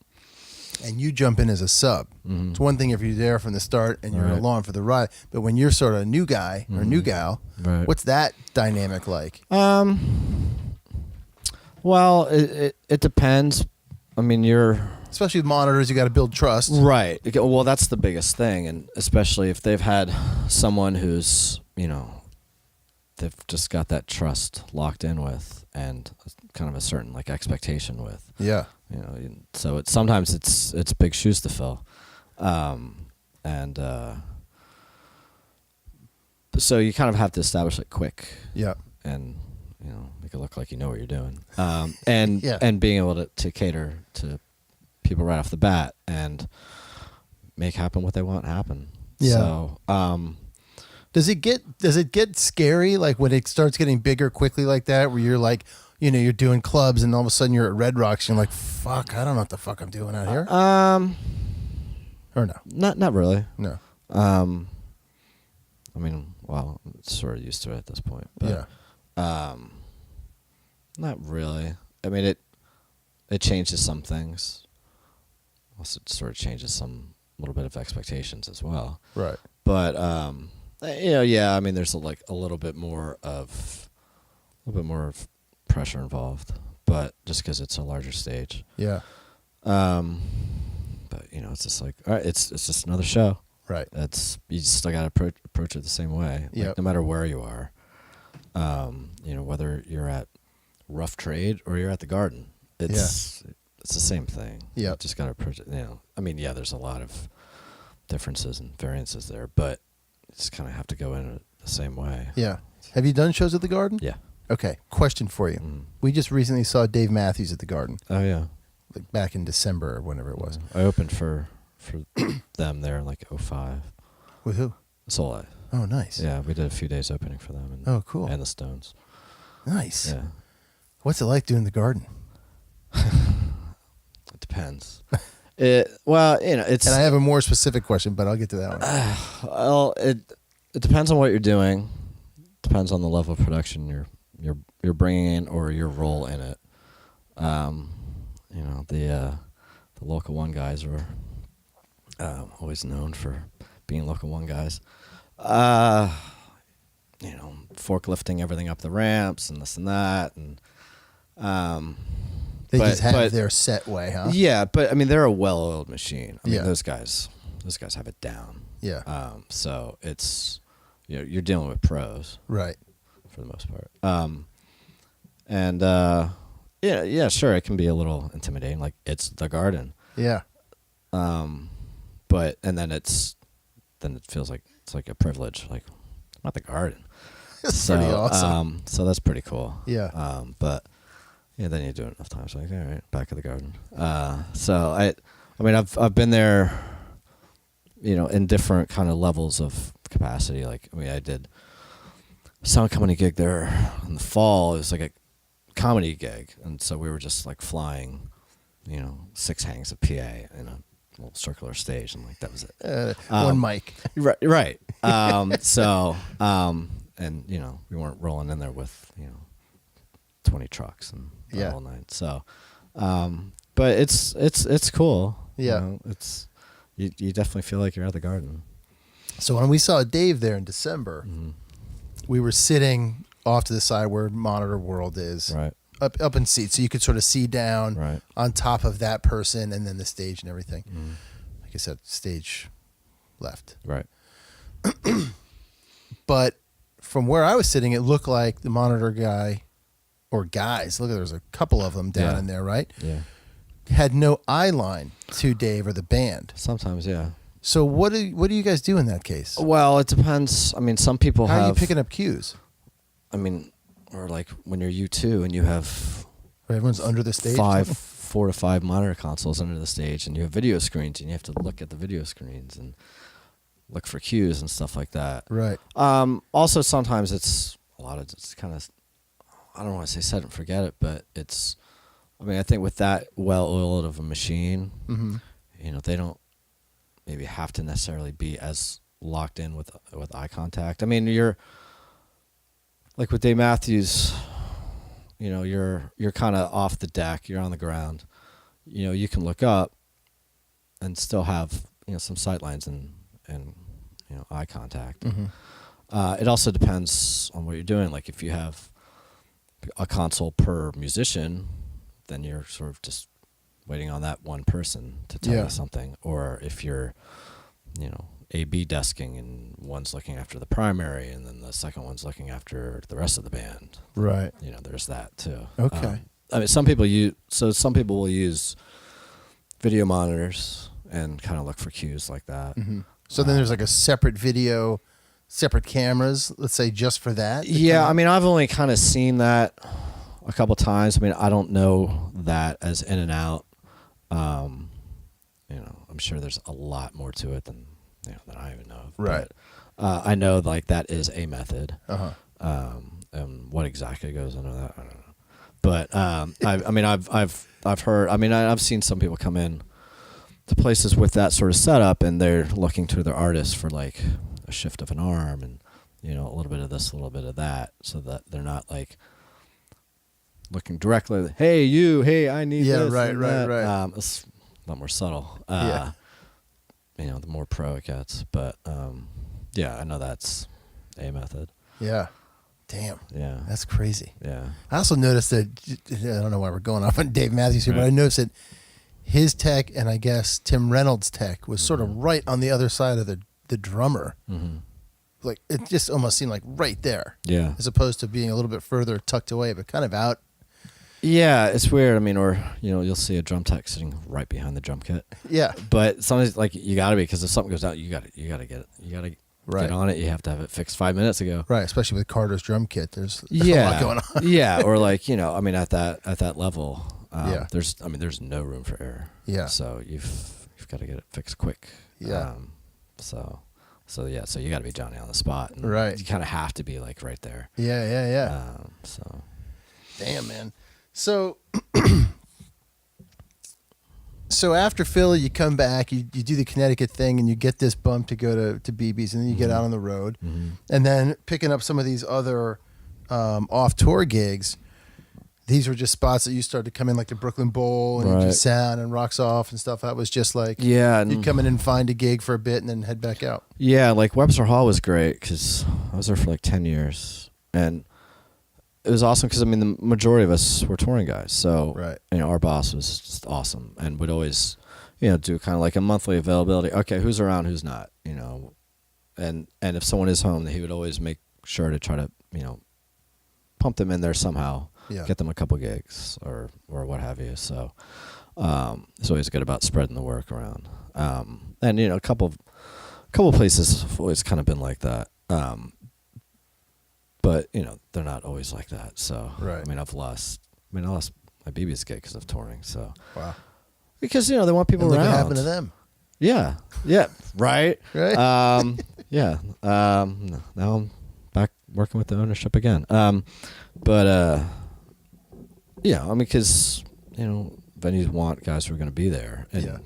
And you jump in as a sub. It's one thing if you're there from the start and you're along for the ride, but when you're sort of a new guy or new gal, what's that dynamic like? Well, it depends. I mean, especially with monitors, you got to build trust. Right. Well, that's the biggest thing, and especially if they've had someone who's, they've just got that trust locked in with, and kind of a certain like expectation with. Yeah. So sometimes it's big shoes to fill, and so you kind of have to establish it quick. Yeah. And make it look like you know what you're doing, and being able to cater to people right off the bat and make happen what they want happen. Yeah. So, does it get scary, like when it starts getting bigger quickly like that, where you're like, you're doing clubs and all of a sudden you're at Red Rocks and you're like, fuck, I don't know what the fuck I'm doing out here? Or no? Not really. No. I mean, well, I'm sort of used to it at this point. But, not really. I mean, it changes some things. Also, it sort of changes some little bit of expectations as well. Right. But I mean, there's a little bit more of pressure involved, but just because it's a larger stage. Yeah. But it's just like, all right, it's just another show. Right. You still got to approach it the same way. Yeah. Like, no matter where you are. Whether you're at Rough Trade or you're at the Garden, it's the same thing. Yeah. You just got to approach it. I mean, there's a lot of differences and variances there, but you just kind of have to go in it the same way. Yeah. Have you done shows at the Garden? Yeah. Okay. Question for you. We just recently saw Dave Matthews at the Garden. Oh yeah. Like back in December or whenever it was. I opened for them there in like 2005. With who? Soul Life. Oh, nice. Yeah, we did a few days opening for them. Oh, cool. And the Stones. Nice. Yeah. What's it like doing the Garden? It depends. It's. And I have a more specific question, but I'll get to that one. Well, it depends on what you're doing. Depends on the level of production you're bringing in or your role in it. The Local One guys are always known for being Local One guys. Forklifting everything up the ramps and this and that, and They just have their set way, huh? Yeah, but I mean, they're a well-oiled machine. I mean, Yeah. those guys have it down. Yeah. So it's, you're dealing with pros, Right. for the most part. Yeah, sure, it can be a little intimidating. Like, it's the garden. Yeah. But then it feels like it's like a privilege. Like, I'm at the garden. It's pretty awesome. So that's pretty cool. Yeah. But yeah, then you do it enough times. Like, all right, back of the garden. So I mean, I've been there, in different kind of levels of capacity. Like, I mean, I did a sound company gig there in the fall. It was like a comedy gig, and so we were just like flying, 6 hangs of PA in a little circular stage, and like that was it. One mic. Right. And we weren't rolling in there with 20 trucks and the whole night. So, but it's cool. Yeah. It's you definitely feel like you're at the garden. So when we saw Dave there in December, we were sitting off to the side where Monitor World is, Right. up in seats, so you could sort of see down Right. on top of that person and then the stage and everything. Like I said, stage left. Right. But from where I was sitting, it looked like the Monitor guy or guys, look, there's a couple of them down in there, right? Yeah. Had no eye line to Dave or the band. Sometimes, yeah. So what do you guys do in that case? Well, it depends. I mean, some people How have. are you picking up cues? I mean, or like when you're U2 and you have Everyone's under the stage. 4 to 5 monitor consoles under the stage, and you have video screens, and you have to look at the video screens and look for cues and stuff like that. Right. Also, sometimes it's kind of, I don't want to say set and forget it, but it's, I mean, I think with that well-oiled of a machine, they don't maybe have to necessarily be as locked in with eye contact. I mean, you're like with Dave Matthews, you're kind of off the deck, you're on the ground. You can look up and still have some sight lines and eye contact. It also depends on what you're doing. Like if you have a console per musician, then you're sort of just waiting on that one person to tell you something. Or if you're, A/B desking and one's looking after the primary and then the second one's looking after the rest of the band. Right. There's that too. Okay. I mean, some people will use video monitors and kind of look for cues like that. So then there's like a separate video, separate cameras, let's say just for that? Yeah, I mean, I've only kind of seen that a couple times. I mean, I don't know that as in and out. I'm sure there's a lot more to it than I even know of. Right. But, I know like that is a method. And what exactly goes into that, I don't know. But I've heard. I mean, I've seen some people come in to places with that sort of setup, and they're looking to their artists for like a shift of an arm and a little bit of this, a little bit of that, so that they're not like looking directly. Hey, I need this. Right. It's a lot more subtle. The more pro it gets, but I know that's a method. Yeah. Damn. Yeah. That's crazy. Yeah. I also noticed that, I don't know why we're going off on Dave Matthews here, but I noticed that his tech and I guess Tim Reynolds' tech was sort of right on the other side of the drummer. Like it just almost seemed like right there. Yeah. As opposed to being a little bit further tucked away, but kind of out. Yeah, it's weird. I mean, or you'll see a drum tech sitting right behind the drum kit. Yeah. But sometimes like you gotta be, because if something goes out, you gotta get it. You gotta get on it. You have to have it fixed 5 minutes ago. Right, especially with Carter's drum kit. There's a lot going on. Yeah, or like I mean, at that level, Yeah. there's no room for error. Yeah. So you've got to get it fixed quick. Yeah. So you got to be Johnny on the spot. And Right. You kind of have to be like right there. Yeah. So. Damn, man. So after Philly, you come back, you do the Connecticut thing, and you get this bump to go to BB's, and then you get out on the road. And then picking up some of these other off-tour gigs, these were just spots that you started to come in, like the Brooklyn Bowl and Right. you Sound and Rocks Off and stuff. That was just like, Yeah. you'd come in and find a gig for a bit and then head back out. Yeah, like Webster Hall was great because I was there for like 10 years. And it was awesome because I mean the majority of us were touring guys, so Right. you know our boss was just awesome and would always, you know, do kind of like a monthly availability. Okay, who's around, who's not, you know, and if someone is home, he would always make sure to try to, you know, pump them in there somehow, Yeah. get them a couple gigs or what have you. So it's always good about spreading the work around. And you know, a couple places have always kind of been like that. But you know, they're not always like that. So Right. I mean, I lost my BB's gig because of touring. So Wow. because you know they want people And look around. what happened to them. Yeah. Yeah. Right. Right. Yeah. Now I'm back working with the ownership again. But yeah, I mean, because you know venues want guys who are going to be there, and Yeah.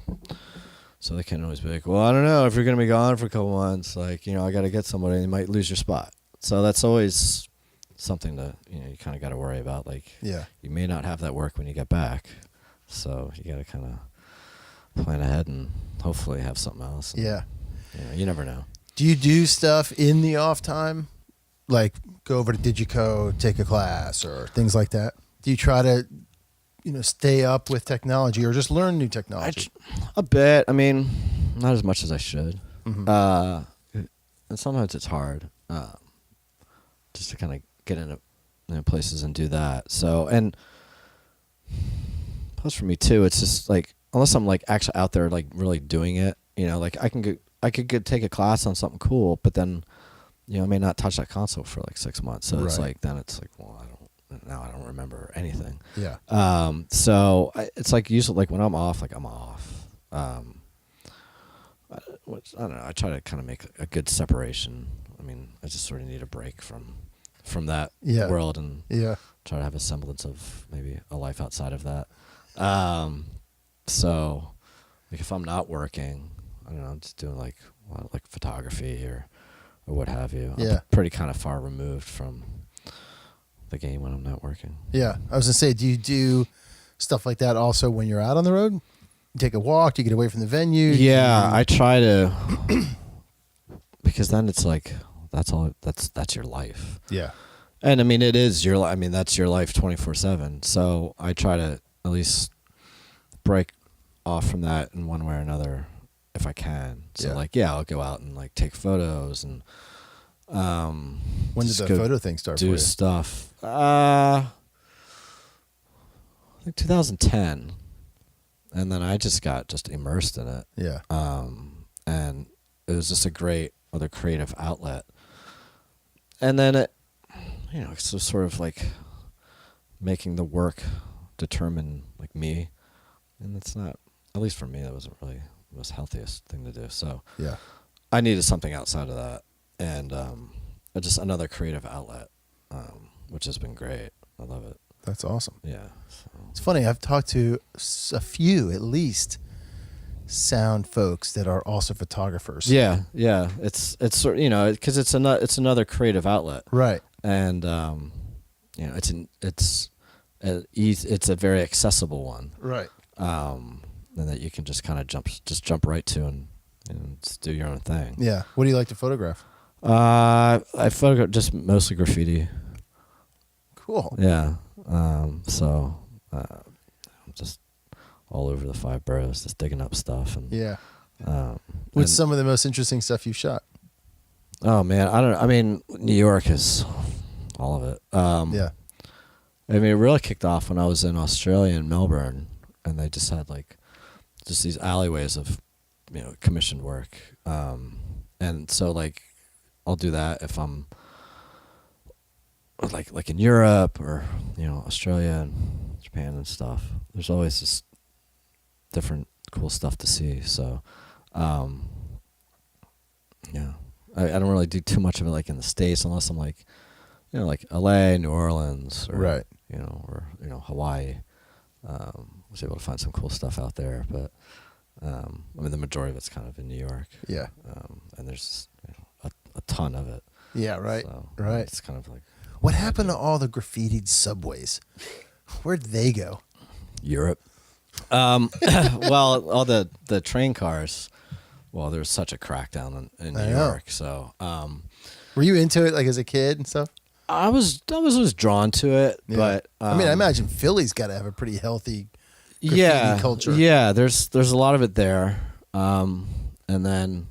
so they can't always be like, well, I don't know if you're going to be gone for a couple months. Like, you know, I got to get somebody, and you might lose your spot. So that's always something that you know you kind of got to worry about. Like, Yeah. you may not have that work when you get back, so you got to kind of plan ahead and hopefully have something else. And, Yeah. you know, you never know. Do you do stuff in the off time? Like go over to Digico, take a class or things like that? Do you try to, you know, stay up with technology or just learn new technology? A bit. I mean, not as much as I should. Mhm. And sometimes it's hard just to kind of get into places and do that. So, and plus for me too, it's just like unless I'm like actually out there like really doing it, you know, like I could go take a class on something cool, but then you know I may not touch that console for like 6 months. So it's Right. like then it's like, well, I don't remember anything. Yeah. So it's like usually like when I'm off, like I'm off. I don't know. I try to kind of make a good separation. I mean, I just sort of need a break from that Yeah. world and Yeah. try to have a semblance of maybe a life outside of that. So like if I'm not working, I don't know, I'm just doing like photography or what have you. Yeah. I'm pretty kind of far removed from the game when I'm not working. Yeah. I was going to say, do you do stuff like that also when you're out on the road? You take a walk, do you get away from the venue? Yeah, I try to because then it's like that's your life. Yeah. And I mean it is that's your life 24/7. So I try to at least break off from that in one way or another if I can. So I'll go out and like take photos and When did just the go photo thing start for do you? stuff. I think 2010. And then I just got immersed in it. Yeah. And it was just a great other creative outlet. And then it, you know, it's just sort of like making the work determine like me. And it's not, at least for me, that wasn't really the most healthiest thing to do. So Yeah. I needed something outside of that. And just another creative outlet, which has been great. I love it. That's awesome. Yeah. So. It's funny. I've talked to a few, at least, sound folks that are also photographers. Yeah, yeah. It's sort, you know, because it's another creative outlet, Right. and you know, it's a very accessible one, Right. and that you can just kind of jump right to and just do your own thing. Yeah. What do you like to photograph? I photograph just mostly graffiti. Cool. Yeah. So I'm just all over the 5 boroughs, just digging up stuff and Yeah. Um, What's and- some of the most interesting stuff you've shot? Oh man, I don't know. I mean, New York is all of it. Yeah. I mean, it really kicked off when I was in Australia in Melbourne, and they just had like just these alleyways of, you know, commissioned work. And so like I'll do that if I'm like in Europe or, you know, Australia and Japan and stuff. There's always just different cool stuff to see. So yeah. I don't really do too much of it like in the States unless I'm like, you know, like LA, New Orleans, or Right. you know, or you know, Hawaii. Was able to find some cool stuff out there, but I mean, the majority of it's kind of in New York. Yeah. And there's, you know, a ton of it. Yeah. Right. So, Right. It's kind of like What happened to all the graffitied subways? Where'd they go? Europe. Well, all the train cars. Well, there's such a crackdown in I New know. York. So, Were you into it like as a kid and stuff? I was always drawn to it, Yeah. but I mean, I imagine Philly's got to have a pretty healthy graffiti yeah, culture. Yeah, there's a lot of it there, and then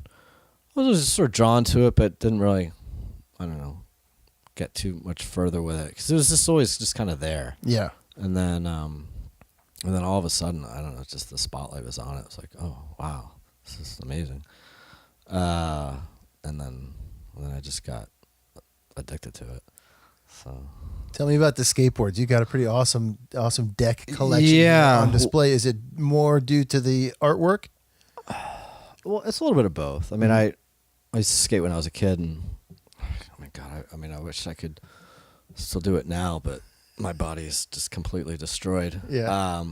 I was just sort of drawn to it, but didn't really, I don't know, get too much further with it because it was just always just kind of there. Yeah. And then all of a sudden, I don't know, just the spotlight was on it. It's like, oh wow, this is amazing. And then I just got addicted to it. So Tell me about the skateboards. You got a pretty awesome deck collection Yeah. on display. Is it more due to the artwork? well, it's a little bit of both. I mean, I used to skate when I was a kid, and oh my god, I wish I could still do it now, but my body's just completely destroyed. Yeah.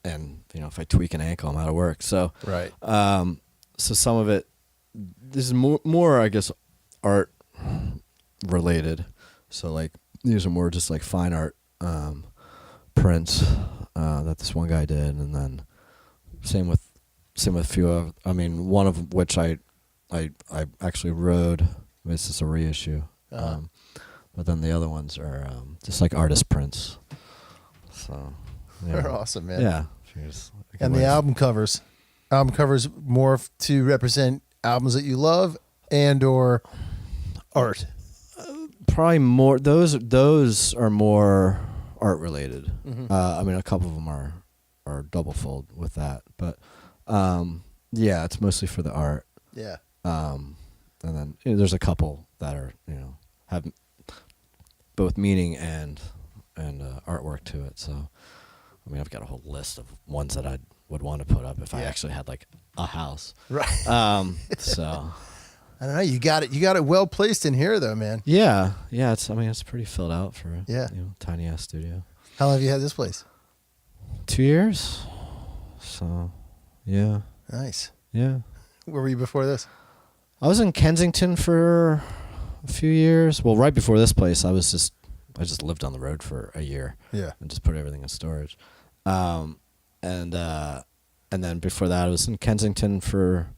And if I tweak an ankle, I'm out of work. So Right. so some of it, this is more I guess art related. So like these are more just like fine art prints that this one guy did, and then same with a few of. I mean, one of which I actually rode. This is a reissue, but then the other ones are just like artist prints. So yeah. They're awesome, man. Yeah. And the album covers more to represent albums that you love and or art. Probably more. Those are more art related. Mm-hmm. I mean, a couple of them are double fold with that, but yeah, it's mostly for the art. Yeah. And then there's a couple that are have both meaning and artwork to it. So I mean, I've got a whole list of ones that I would want to put up if I actually had like a house. Right. So I don't know. You got it well placed in here, though, man. yeah. It's pretty filled out for a tiny ass studio. How long have you had this place? 2 years. So yeah. Nice. Yeah. Where were you before this? I was in Kensington for a few years. Well, right before this place, I just lived on the road for a year. Yeah. And just put everything in storage. And then before that, I was in Kensington for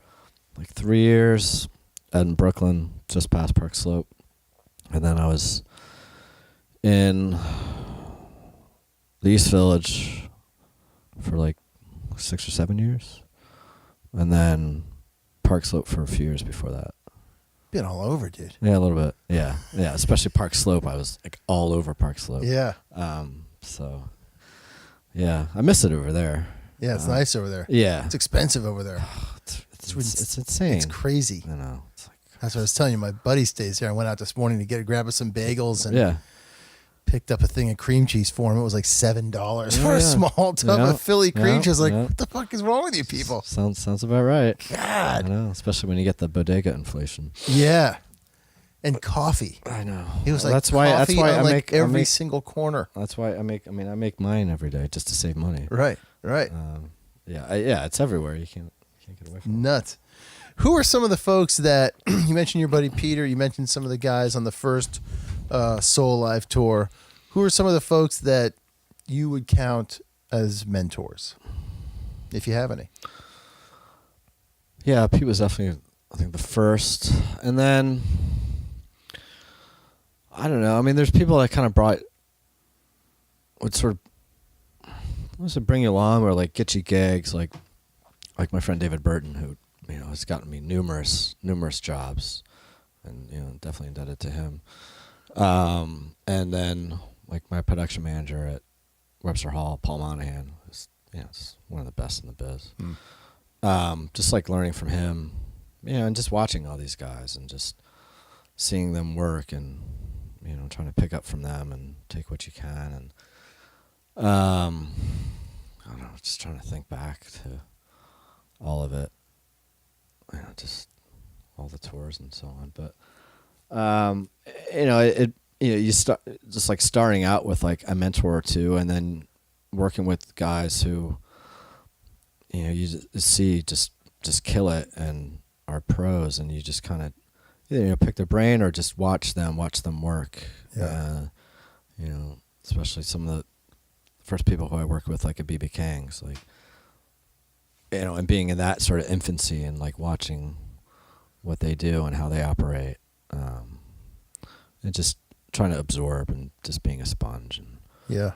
like 3 years, in Brooklyn, just past Park Slope. And then I was in the East Village for like 6 or 7 years. And then Park Slope for a few years before that. Been all over, dude. Yeah, a little bit. Yeah. Yeah. Especially Park Slope. I was like all over Park Slope. Yeah. So yeah, I miss it over there. Yeah, it's nice over there. Yeah. It's expensive over there. It's insane. It's crazy. I know. It's like, That's what I was telling you. My buddy stays here. I went out this morning to grab us some bagels and yeah. picked up a thing of cream cheese for him. It was like $7 for Yeah. a small tub Yeah. of Philly cream Yeah. cheese. Like, Yeah. what the fuck is wrong with you people? Sounds about right. God. I know, especially when you get the bodega inflation. Yeah. And coffee. I know. He was like, that's why coffee on I like make every single corner. That's why I make mine every day just to save money. Right. Yeah, it's everywhere. You can't get away from it. Nuts. Who are some of the folks that you mentioned? Your buddy Peter. You mentioned some of the guys on the first Soul Alive tour. Who are some of the folks that you would count as mentors, if you have any? Yeah, Pete was definitely, I think, the first, and then I don't know. I mean, there's people that kind of would sort of bring you along or like get you gigs, like my friend David Burton, who has gotten me numerous jobs, and definitely indebted to him. And then like my production manager at Webster Hall, Paul Monahan, is just one of the best in the biz. Just like learning from him, and just watching all these guys and just seeing them work and trying to pick up from them and take what you can, and I don't know, just trying to think back to all of it, just all the tours and so on. But you start just like starting out with like a mentor or two, and then working with guys who you see just kill it and are pros, and you just kind of pick their brain or just watch them work. Yeah. Especially some of the first people who I worked with, like a BB King's, like and being in that sort of infancy and like watching what they do and how they operate. It just trying to absorb and just being a sponge. And Yeah.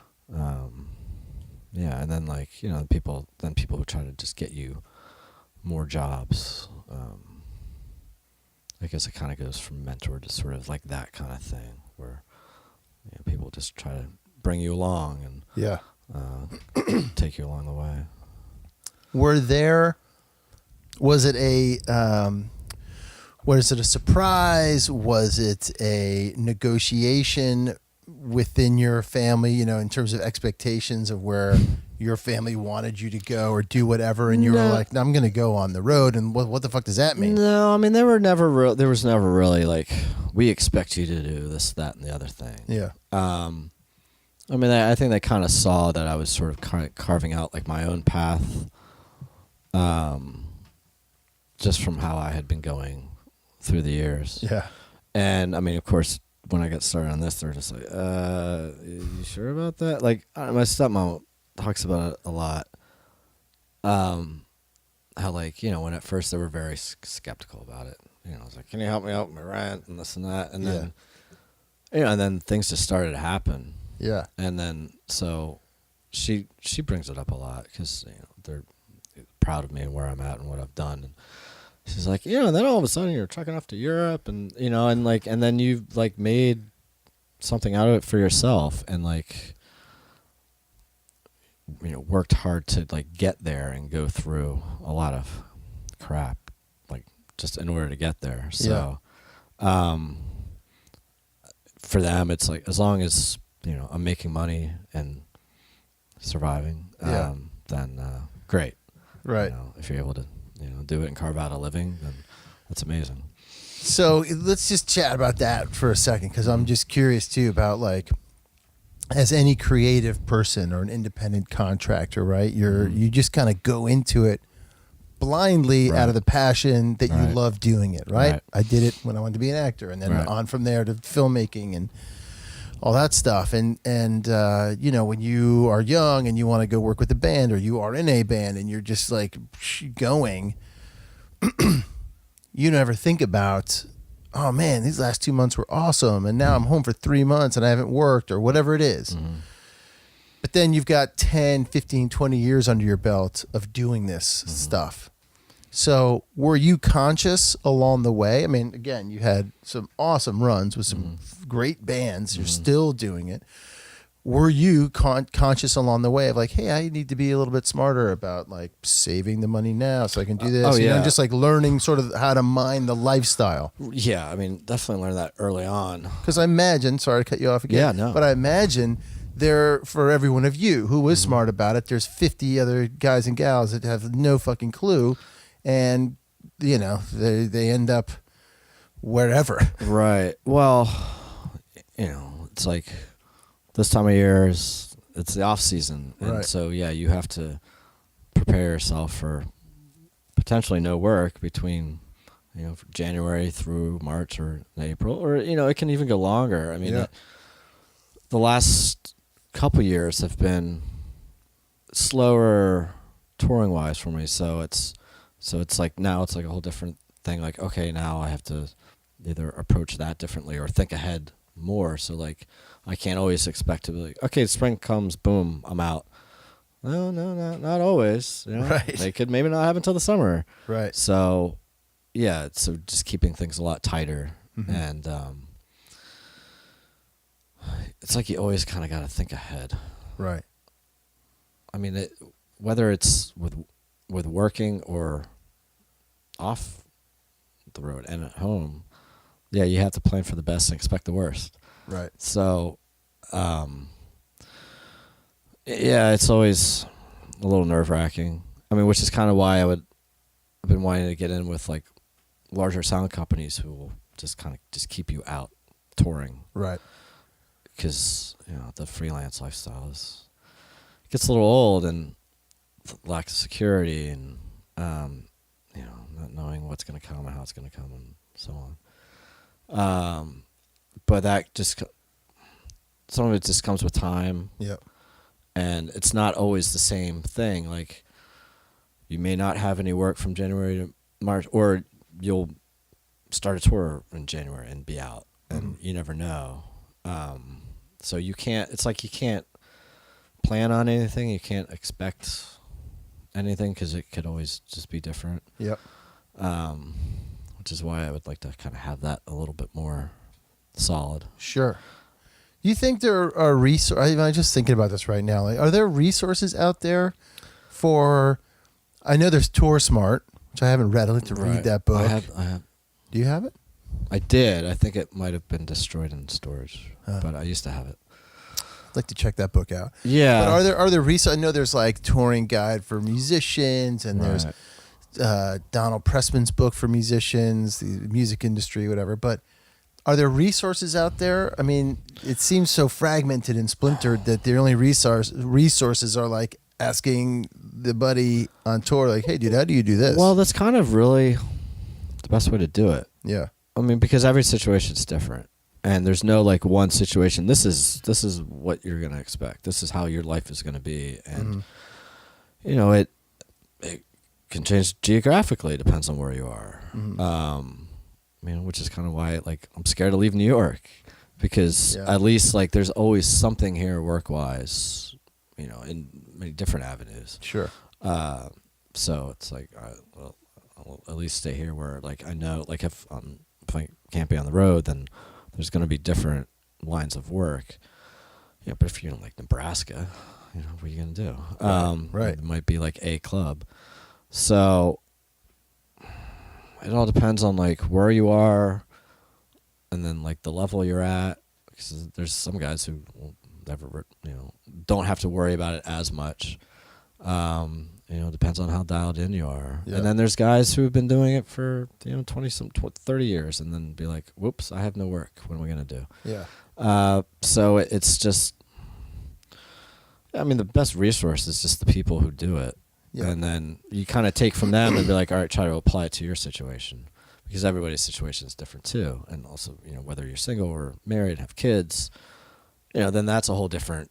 yeah, and then like, you know, people who try to just get you more jobs. I guess it kind of goes from mentor to sort of like that kind of thing where, you know, people just try to bring you along and Yeah. take you along the way. Was it a surprise? Was it a negotiation within your family, you know, in terms of expectations of where your family wanted you to go or do whatever, and you were like, no, I'm going to go on the road, and what the fuck does that mean? No, I mean, there was never really like, we expect you to do this, that, and the other thing. Yeah. I mean, I think they kind of saw that I was sort of carving out like my own path, just from how I had been going through the years. Yeah. And I mean, of course, when I got started on this, they're just like, you sure about that? Like, my stepmom talks about it a lot. How, like, you know, when at first they were very skeptical about it. You know, I was like, can you help me out with my rent and this and that? And then, you know, and then things just started to happen. Yeah. And then, so she brings it up a lot because, you know, they're proud of me and where I'm at and what I've done. And she's like, you know, and then all of a sudden you're trucking off to Europe and, you know, and like, and then you've like made something out of it for yourself and like, you know, worked hard to like get there and go through a lot of crap, like just in order to get there. So, for them, it's like, as long as, you know, I'm making money and surviving, then great. Right. You know, if you're able to, you know, do it and carve out a living, then that's amazing. So let's just chat about that for a second, because I'm just curious too about, like, as any creative person or an independent contractor, right? You just kind of go into it blindly out of the passion that you love doing it, right? I did it when I wanted to be an actor, and then on from there to filmmaking and all that stuff. And you know, when you are young and you want to go work with a band, or you are in a band and you're just like going, you never think about, oh man, these last 2 months were awesome, and now I'm home for 3 months and I haven't worked, or whatever it is. But then you've got 10, 15, 20 years under your belt of doing this stuff. So were you conscious along the way? I mean, again, you had some awesome runs with some great bands. You're still doing it. Were you conscious along the way of like, hey, I need to be a little bit smarter about like saving the money now so I can do this? You know, just like learning sort of how to mine the lifestyle. Yeah, I mean, definitely learned that early on. Because I imagine, sorry to cut you off again. Yeah, no. But I imagine there, for every one of you who was smart about it, there's 50 other guys and gals that have no fucking clue. And, you know, they end up wherever. Right. Well, you know, it's like this time of year it's the off season. And so, yeah, you have to prepare yourself for potentially no work between, you know, January through March or April, or, you know, it can even go longer. I mean, the last couple years have been slower touring wise for me. So it's like, now it's like a whole different thing. Like, okay, now I have to either approach that differently or think ahead more. So like, I can't always expect to be like, okay, spring comes, boom, I'm out. No, not always. You know? Right. They could maybe not happen until the summer. Right. So, yeah, so just keeping things a lot tighter. And it's like you always kind of got to think ahead. Right. I mean, whether it's with working or off the road and at home, yeah, you have to plan for the best and expect the worst. Right. So, yeah, it's always a little nerve-wracking. I mean, which is kind of why I've been wanting to get in with like larger sound companies who will just kind of just keep you out touring. Right. Because, you know, the freelance lifestyle gets a little old, and lack of security, and you know, not knowing what's going to come and how it's going to come and so on. But that just, some of it just comes with time. Yep. And it's not always the same thing. Like, you may not have any work from January to March, or you'll start a tour in January and be out, and you never know. So you can't. It's like you can't plan on anything. You can't expect anything because it could always just be different. Yep. Which is why I would like to kind of have that a little bit more solid. Sure. You think there are resources? I'm just thinking about this right now. Like, are there resources out there for? I know there's Tour Smart, which I haven't read. I'd like to read that book. I have. Do you have it? I did. I think it might have been destroyed in storage, but I used to have it. I'd like to check that book out. Yeah. But are there resources? I know there's like Touring Guide for Musicians, and there's Donald Pressman's book for musicians, the music industry, whatever. But are there resources out there? I mean, it seems so fragmented and splintered that the only resources are like asking the buddy on tour, like, "Hey, dude, how do you do this?" Well, that's kind of really the best way to do it. Yeah. I mean, because every situation is different, and there's no like one situation. This is what you're gonna expect. This is how your life is gonna be, and you know it can change geographically. It depends on where you are. Which is kind of why like I'm scared to leave New York, because at least like there's always something here work wise, in many different avenues. Sure. So it's like, well, I'll at least stay here where like I know like if I can't be on the road, then there's going to be different lines of work. Yeah, but if you're in like Nebraska, what are you going to do? Right. It might be like a club. So it all depends on like where you are, and then like the level you're at. Because there's some guys who will never, don't have to worry about it as much. Depends on how dialed in you are. Yeah. And then there's guys who have been doing it for 30 years, and then be like, "Whoops, I have no work. What am I gonna do?" Yeah. So it's just, the best resource is just the people who do it. Yeah. And then you kind of take from them and be like, all right, try to apply it to your situation, because everybody's situation is different too. And also, whether you're single or married, have kids, then that's a whole different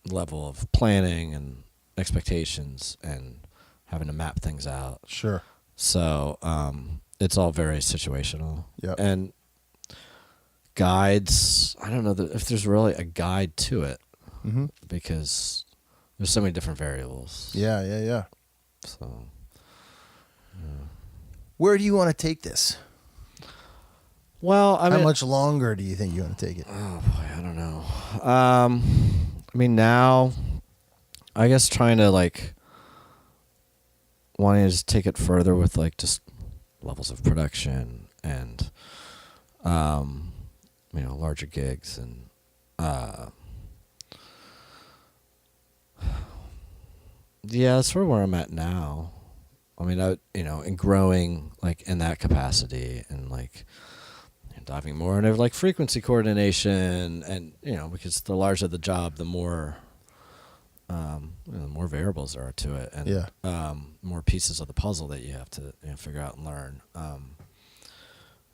level of planning and expectations and having to map things out. Sure. So it's all very situational. Yeah. And guides, I don't know if there's really a guide to it, because there's so many different variables. Yeah. So, where do you want to take this? Well, how much longer do you think you want to take it? Oh boy, I don't know. Now, I guess trying to like wanting to just take it further with like just levels of production and larger gigs and that's sort of where I'm at now. In growing like in that capacity and like diving more into like frequency coordination and because the larger the job, the more more variables there are to it, and more pieces of the puzzle that you have to figure out and learn,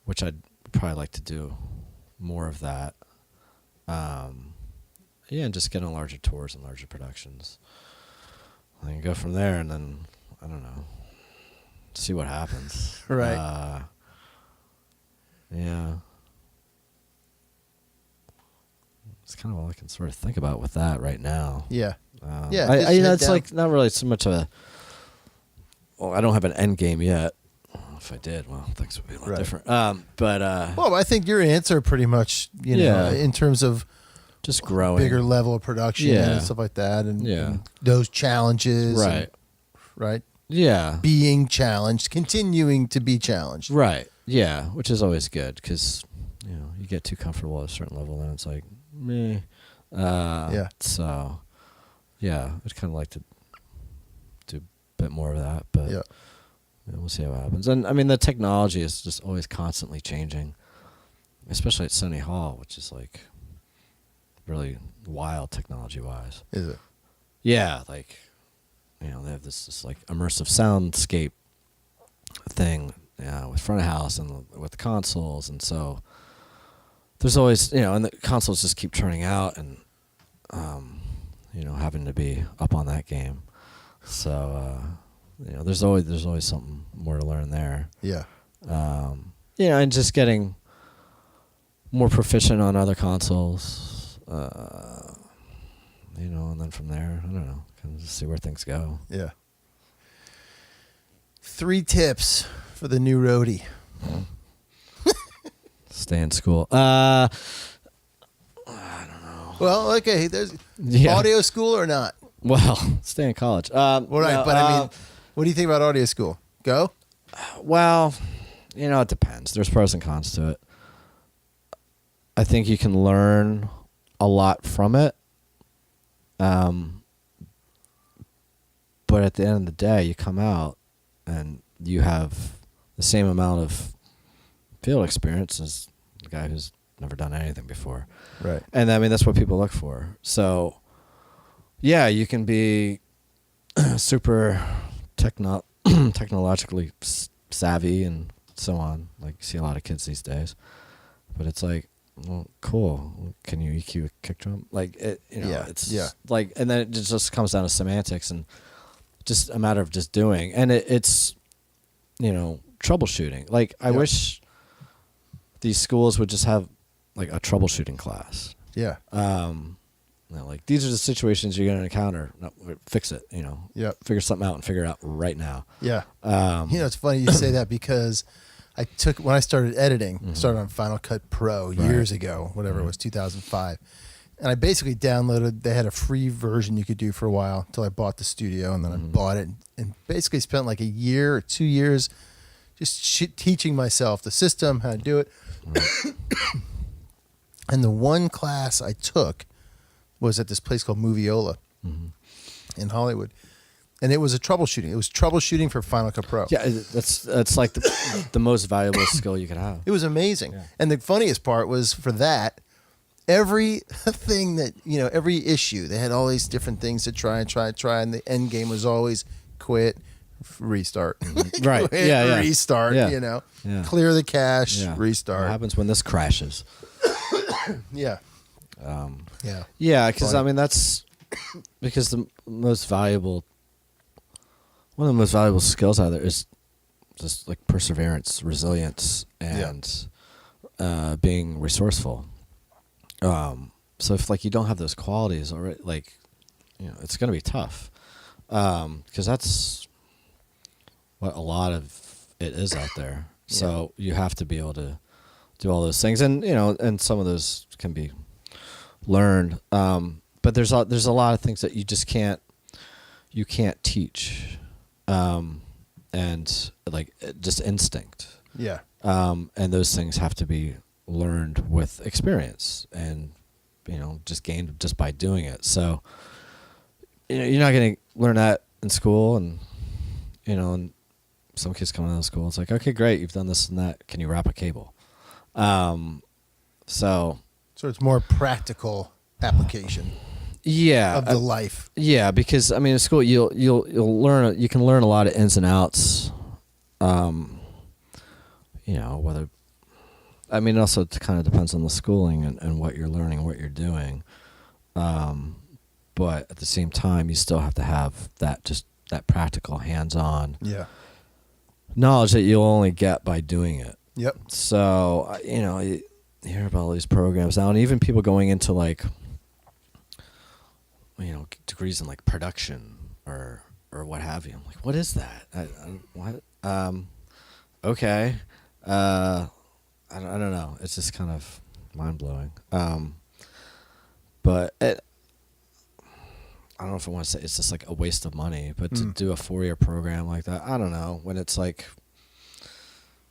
which I'd probably like to do more of that. And just get on larger tours and larger productions. I can go from there, and then I don't know, see what happens. Right. Yeah. It's kind of all I can sort of think about with that right now. Yeah. It's like not really so much I don't have an end game yet. If I did, well, things would be a lot different. Well, I think your answer pretty much, in terms of just growing, bigger level of production and stuff like that, and those challenges, right? Yeah, being challenged, continuing to be challenged, right? Yeah, which is always good because you get too comfortable at a certain level, and it's like meh. So I'd kind of like to do a bit more of that, but we'll see how it happens. And the technology is just always constantly changing, especially at Sony Hall, which is like really wild technology-wise. Is it? Yeah, like they have this like immersive soundscape thing, with front of house and with consoles, and so there's always and the consoles just keep turning out, and having to be up on that game. So there's always something more to learn there. Yeah. And just getting more proficient on other consoles. And then from there, I don't know, kind of just see where things go. Yeah. 3 tips for the new roadie. Stay in school. I don't know. Well, okay, there's audio school or not? Well, stay in college. Right, but I mean, what do you think about audio school? Go? Well, it depends. There's pros and cons to it. I think you can learn a lot from it. But at the end of the day, you come out and you have the same amount of field experience as the guy who's never done anything before. Right. And I mean, that's what people look for. So, yeah, you can be super technologically savvy and so on. Like, you see a lot of kids these days. But it's like, well, cool. Can you EQ a kick drum? Like, it's like, and then it just comes down to semantics and just a matter of just doing. And it's, troubleshooting. Like, I wish these schools would just have like a troubleshooting class. Yeah. Like, these are the situations you're going to encounter. No, fix it, Yep. Figure something out and figure it out right now. Yeah. It's funny you say that because when I started editing, started on Final Cut Pro years ago, whatever it was, 2005. And I basically downloaded, they had a free version you could do for a while until I bought the studio, and then I bought it and basically spent like a year or 2 years just teaching myself the system, how to do it. Right. And the one class I took was at this place called Moviola in Hollywood. And it was a troubleshooting. It was troubleshooting for Final Cut Pro. Yeah, that's like the most valuable skill you could have. It was amazing. Yeah. And the funniest part was for that, every thing that, every issue, they had all these different things to try. And the end game was always quit, restart. Right. Quit, yeah. restart, Yeah. Clear the cache, Yeah. restart. What happens when this crashes? Yeah. Yeah. Yeah, because, I mean, that's because one of the most valuable skills out there is just like perseverance, resilience, and being resourceful. So if like you don't have those qualities already, like, it's going to be tough. Because that's what a lot of it is out there. So you have to be able to do all those things, and and some of those can be learned. But there's a lot of things that you just can't teach. And like just instinct. Yeah. And those things have to be learned with experience and, just gained just by doing it. So, you're not going to learn that in school, and, and some kids come out of school. It's like, okay, great. You've done this and that. Can you wrap a cable? So it's more practical application. Yeah, of the life. Yeah, because I mean, in school you'll learn. You can learn a lot of ins and outs. Whether, I mean, also it kind of depends on the schooling and what you're learning, what you're doing. But at the same time, you still have to have that practical, hands-on knowledge that you'll only get by doing it. Yep. So you hear about all these programs now, and even people going into like, degrees in like production or what have you. I'm like, what is that? What? Okay. I don't know. It's just kind of mind blowing. But I don't know if I want to say it's just like a waste of money, but to do a 4-year program like that, I don't know, when it's like,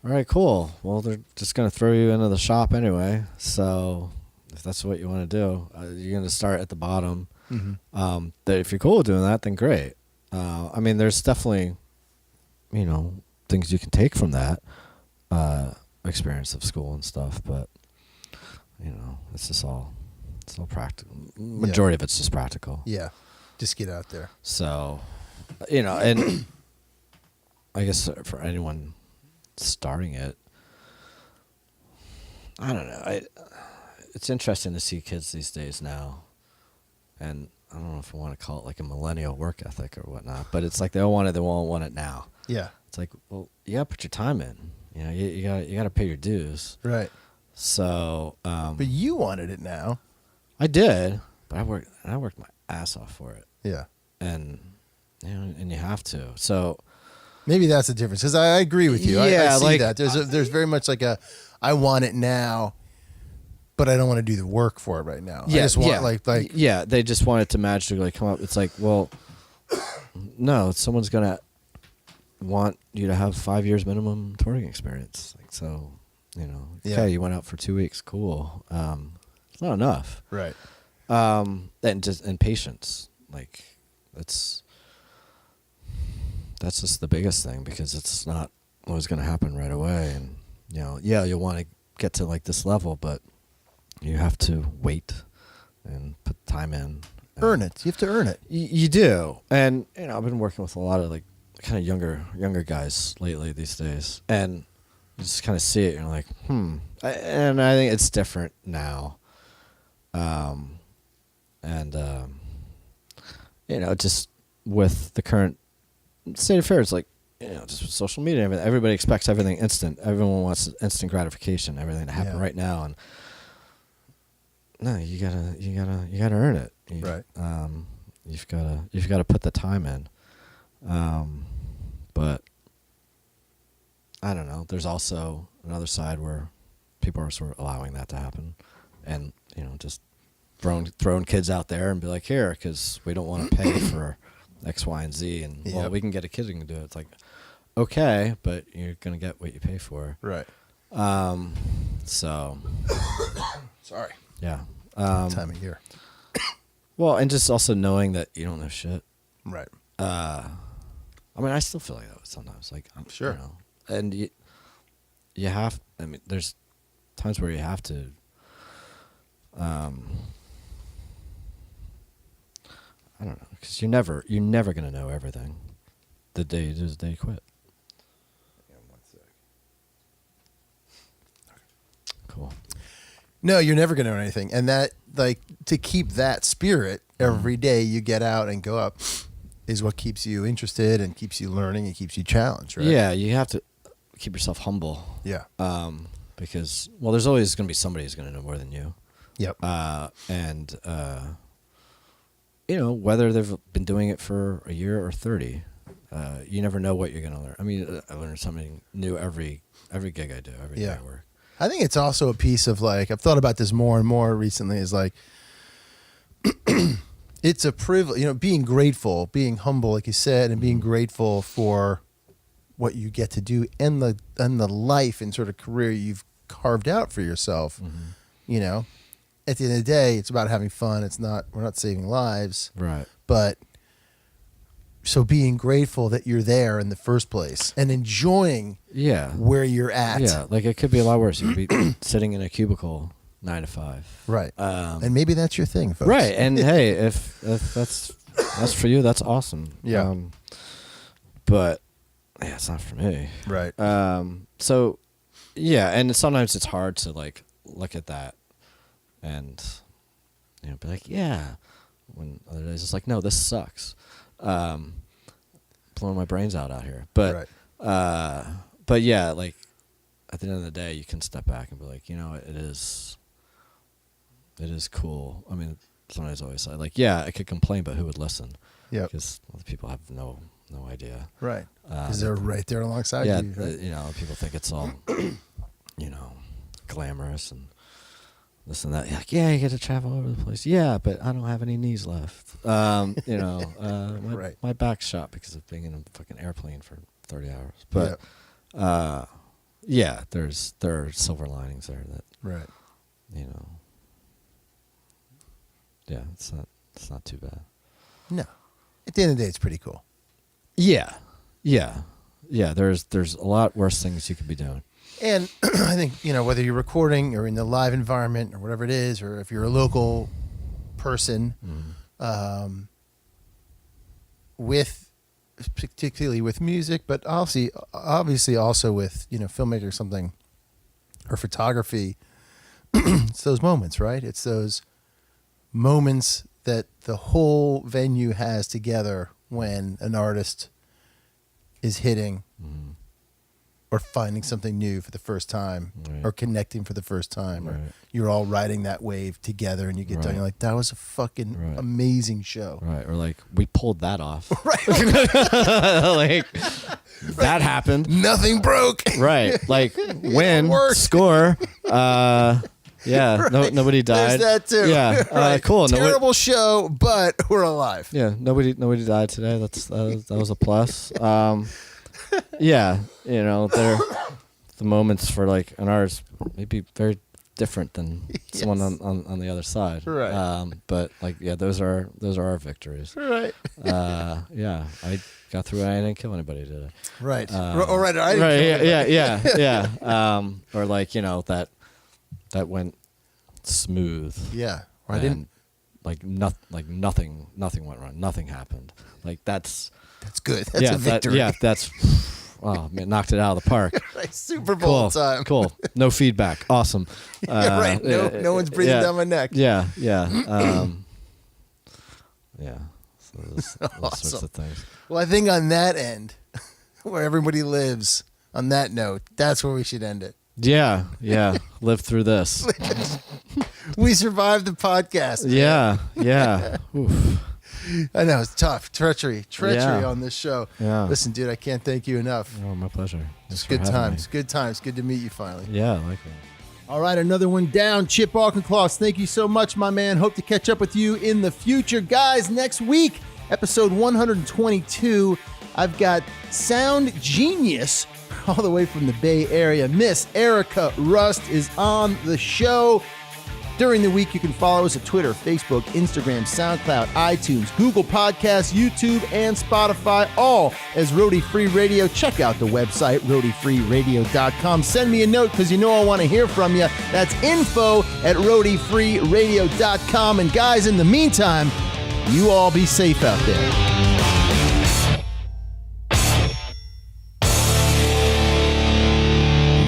all right, cool. Well, they're just going to throw you into the shop anyway. So if that's what you want to do, you're going to start at the bottom. That if you're cool with doing that, then great. I mean, there's definitely, things you can take from that experience of school and stuff, but it's all practical. Majority of it's just practical. Yeah, just get out there. So, and I guess for anyone starting it, I don't know. It's interesting to see kids these days now. And I don't know if I want to call it like a millennial work ethic or whatnot, but it's like they all want it now. Yeah. It's like, well, you got to put your time in. You got to pay your dues. Right. So, But you wanted it now. I did, but I worked my ass off for it. Yeah. And and you have to. So maybe that's the difference, because I agree with you. Yeah, I see like, that. There's very much like I want it now, but I don't want to do the work for it right now. I just want like yeah, they just want it to magically come up. It's like, well, no, someone's gonna want you to have 5 years minimum touring experience. Like, so, okay, you went out for 2 weeks, cool. It's not enough. Right. And patience, like that's just the biggest thing, because it's not always going to happen right away. And you'll want to get to like this level, but you have to wait and put time in. Earn it. You have to earn it. You do. And I've been working with a lot of like kind of younger guys lately these days, and you just kind of see it and you're like, and I think it's different now. Just with the current state of affairs, like, just with social media and everything, everybody expects everything instant. Everyone wants instant gratification, everything to happen right now. And no, you gotta earn it. Right. You've gotta put the time in. But I don't know. There's also another side where people are sort of allowing that to happen, and just throwing kids out there and be like, here, because we don't want to pay for X, Y, and Z, and well, we can get a kid who can do it. It's like, okay, but you're gonna get what you pay for. Right. So. Sorry. Yeah. Time of year. Well, and just also knowing that you don't know shit. Right. I mean, I still feel like that sometimes. Like, I'm sure. And you have. I mean, there's times where you have to. I don't know, because you're never gonna know everything. The day you do is the day you quit. Yeah, 1 sec. Cool. No, you're never gonna know anything, and that, like, to keep that spirit every day you get out and go up is what keeps you interested and keeps you learning and keeps you challenged, right? Yeah, you have to keep yourself humble. Yeah. Because there's always gonna be somebody who's gonna know more than you. Yep. Whether they've been doing it for a year or 30, you never know what you're going to learn. I mean, I learn something new every gig I do, every day I work. I think it's also a piece of, like, I've thought about this more and more recently, is like, it's a privilege, being grateful, being humble, like you said, and being grateful for what you get to do and the life and sort of career you've carved out for yourself. Mm-hmm. At the end of the day, it's about having fun. We're not saving lives. Right. But so being grateful that you're there in the first place and enjoying where you're at. Yeah, like it could be a lot worse. You could be sitting in a cubicle 9 to 5. Right. And maybe that's your thing, folks. Right. And hey, if that's for you, that's awesome. Yeah. But yeah, it's not for me. Right. So yeah, and sometimes it's hard to like look at that and be like, yeah. When other days it's like, no, this sucks. Blowing my brains out here. But but yeah, like at the end of the day, you can step back and be like, it is cool. I mean, sometimes I always say, like, yeah, I could complain, but who would listen? Yeah, because other people have no idea. Right. Because they're right there alongside you. Right? People think it's all, glamorous and this and that. Like, yeah, you get to travel all over the place. Yeah, but I don't have any knees left. My back's shot because of being in a fucking airplane for 30 hours. But there are silver linings there that it's not too bad. No. At the end of the day, it's pretty cool. Yeah. There's a lot worse things you could be doing. And I think, whether you're recording or in the live environment or whatever it is, or if you're a local person, particularly with music, but obviously also with, filmmaking or something, or photography, it's those moments, right? It's those moments that the whole venue has together when an artist is hitting or finding something new for the first time, Right. or connecting for the first time, or Right. you're all riding that wave together, and you get done. Right. You're like, that was a fucking Right. amazing show. Right. Or like we pulled that off. Right. Like that happened. Nothing broke. Right. Like win, worked. score. Yeah. No, nobody died. There's that too. Yeah. Right. Cool. Terrible show, but we're alive. Yeah. Nobody died today. That was a plus. Yeah. You know, the moments for like an artist may be very different than someone on the other side. Right. But like, yeah, those are our victories. Right. Yeah. I got through it. I didn't kill anybody today. Right. Or I didn't kill anybody. Yeah. Or like, you know, that went smooth. Yeah. Or I And, didn't. nothing went wrong. Nothing happened. Like that's good. That's a victory. That's oh man, knocked it out of the park. Right. Super Bowl Cool. time. Cool. No feedback. Awesome. Yeah, right. No one's breathing down my neck. Yeah. Yeah. Yeah. So those Awesome. sorts of things. Well, I think on that end, where everybody lives, on that note, that's where we should end it. Yeah. Yeah. Live through this. We survived the podcast. Yeah. Yeah. Oof. I know, it's tough. Treachery Yeah. on this show. Yeah. Listen, dude, I can't thank you enough. Oh, my pleasure. It's Thanks for good having times. me. Good times. Good to meet you finally. Yeah, I like that. All right, another one down. Chip Auchincloss, thank you so much, my man. Hope to catch up with you in the future. Guys, next week, episode 122, I've got sound genius all the way from the Bay Area. Miss Erica Rust is on the show. During the week, you can follow us at Twitter, Facebook, Instagram, SoundCloud, iTunes, Google Podcasts, YouTube, and Spotify, all as Roadie Free Radio. Check out the website, roadiefreeradio.com. Send me a note because you know I want to hear from you. That's info@roadiefreeradio.com. And guys, in the meantime, you all be safe out there.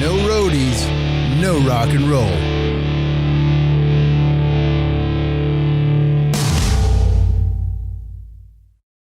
No roadies, no rock and roll.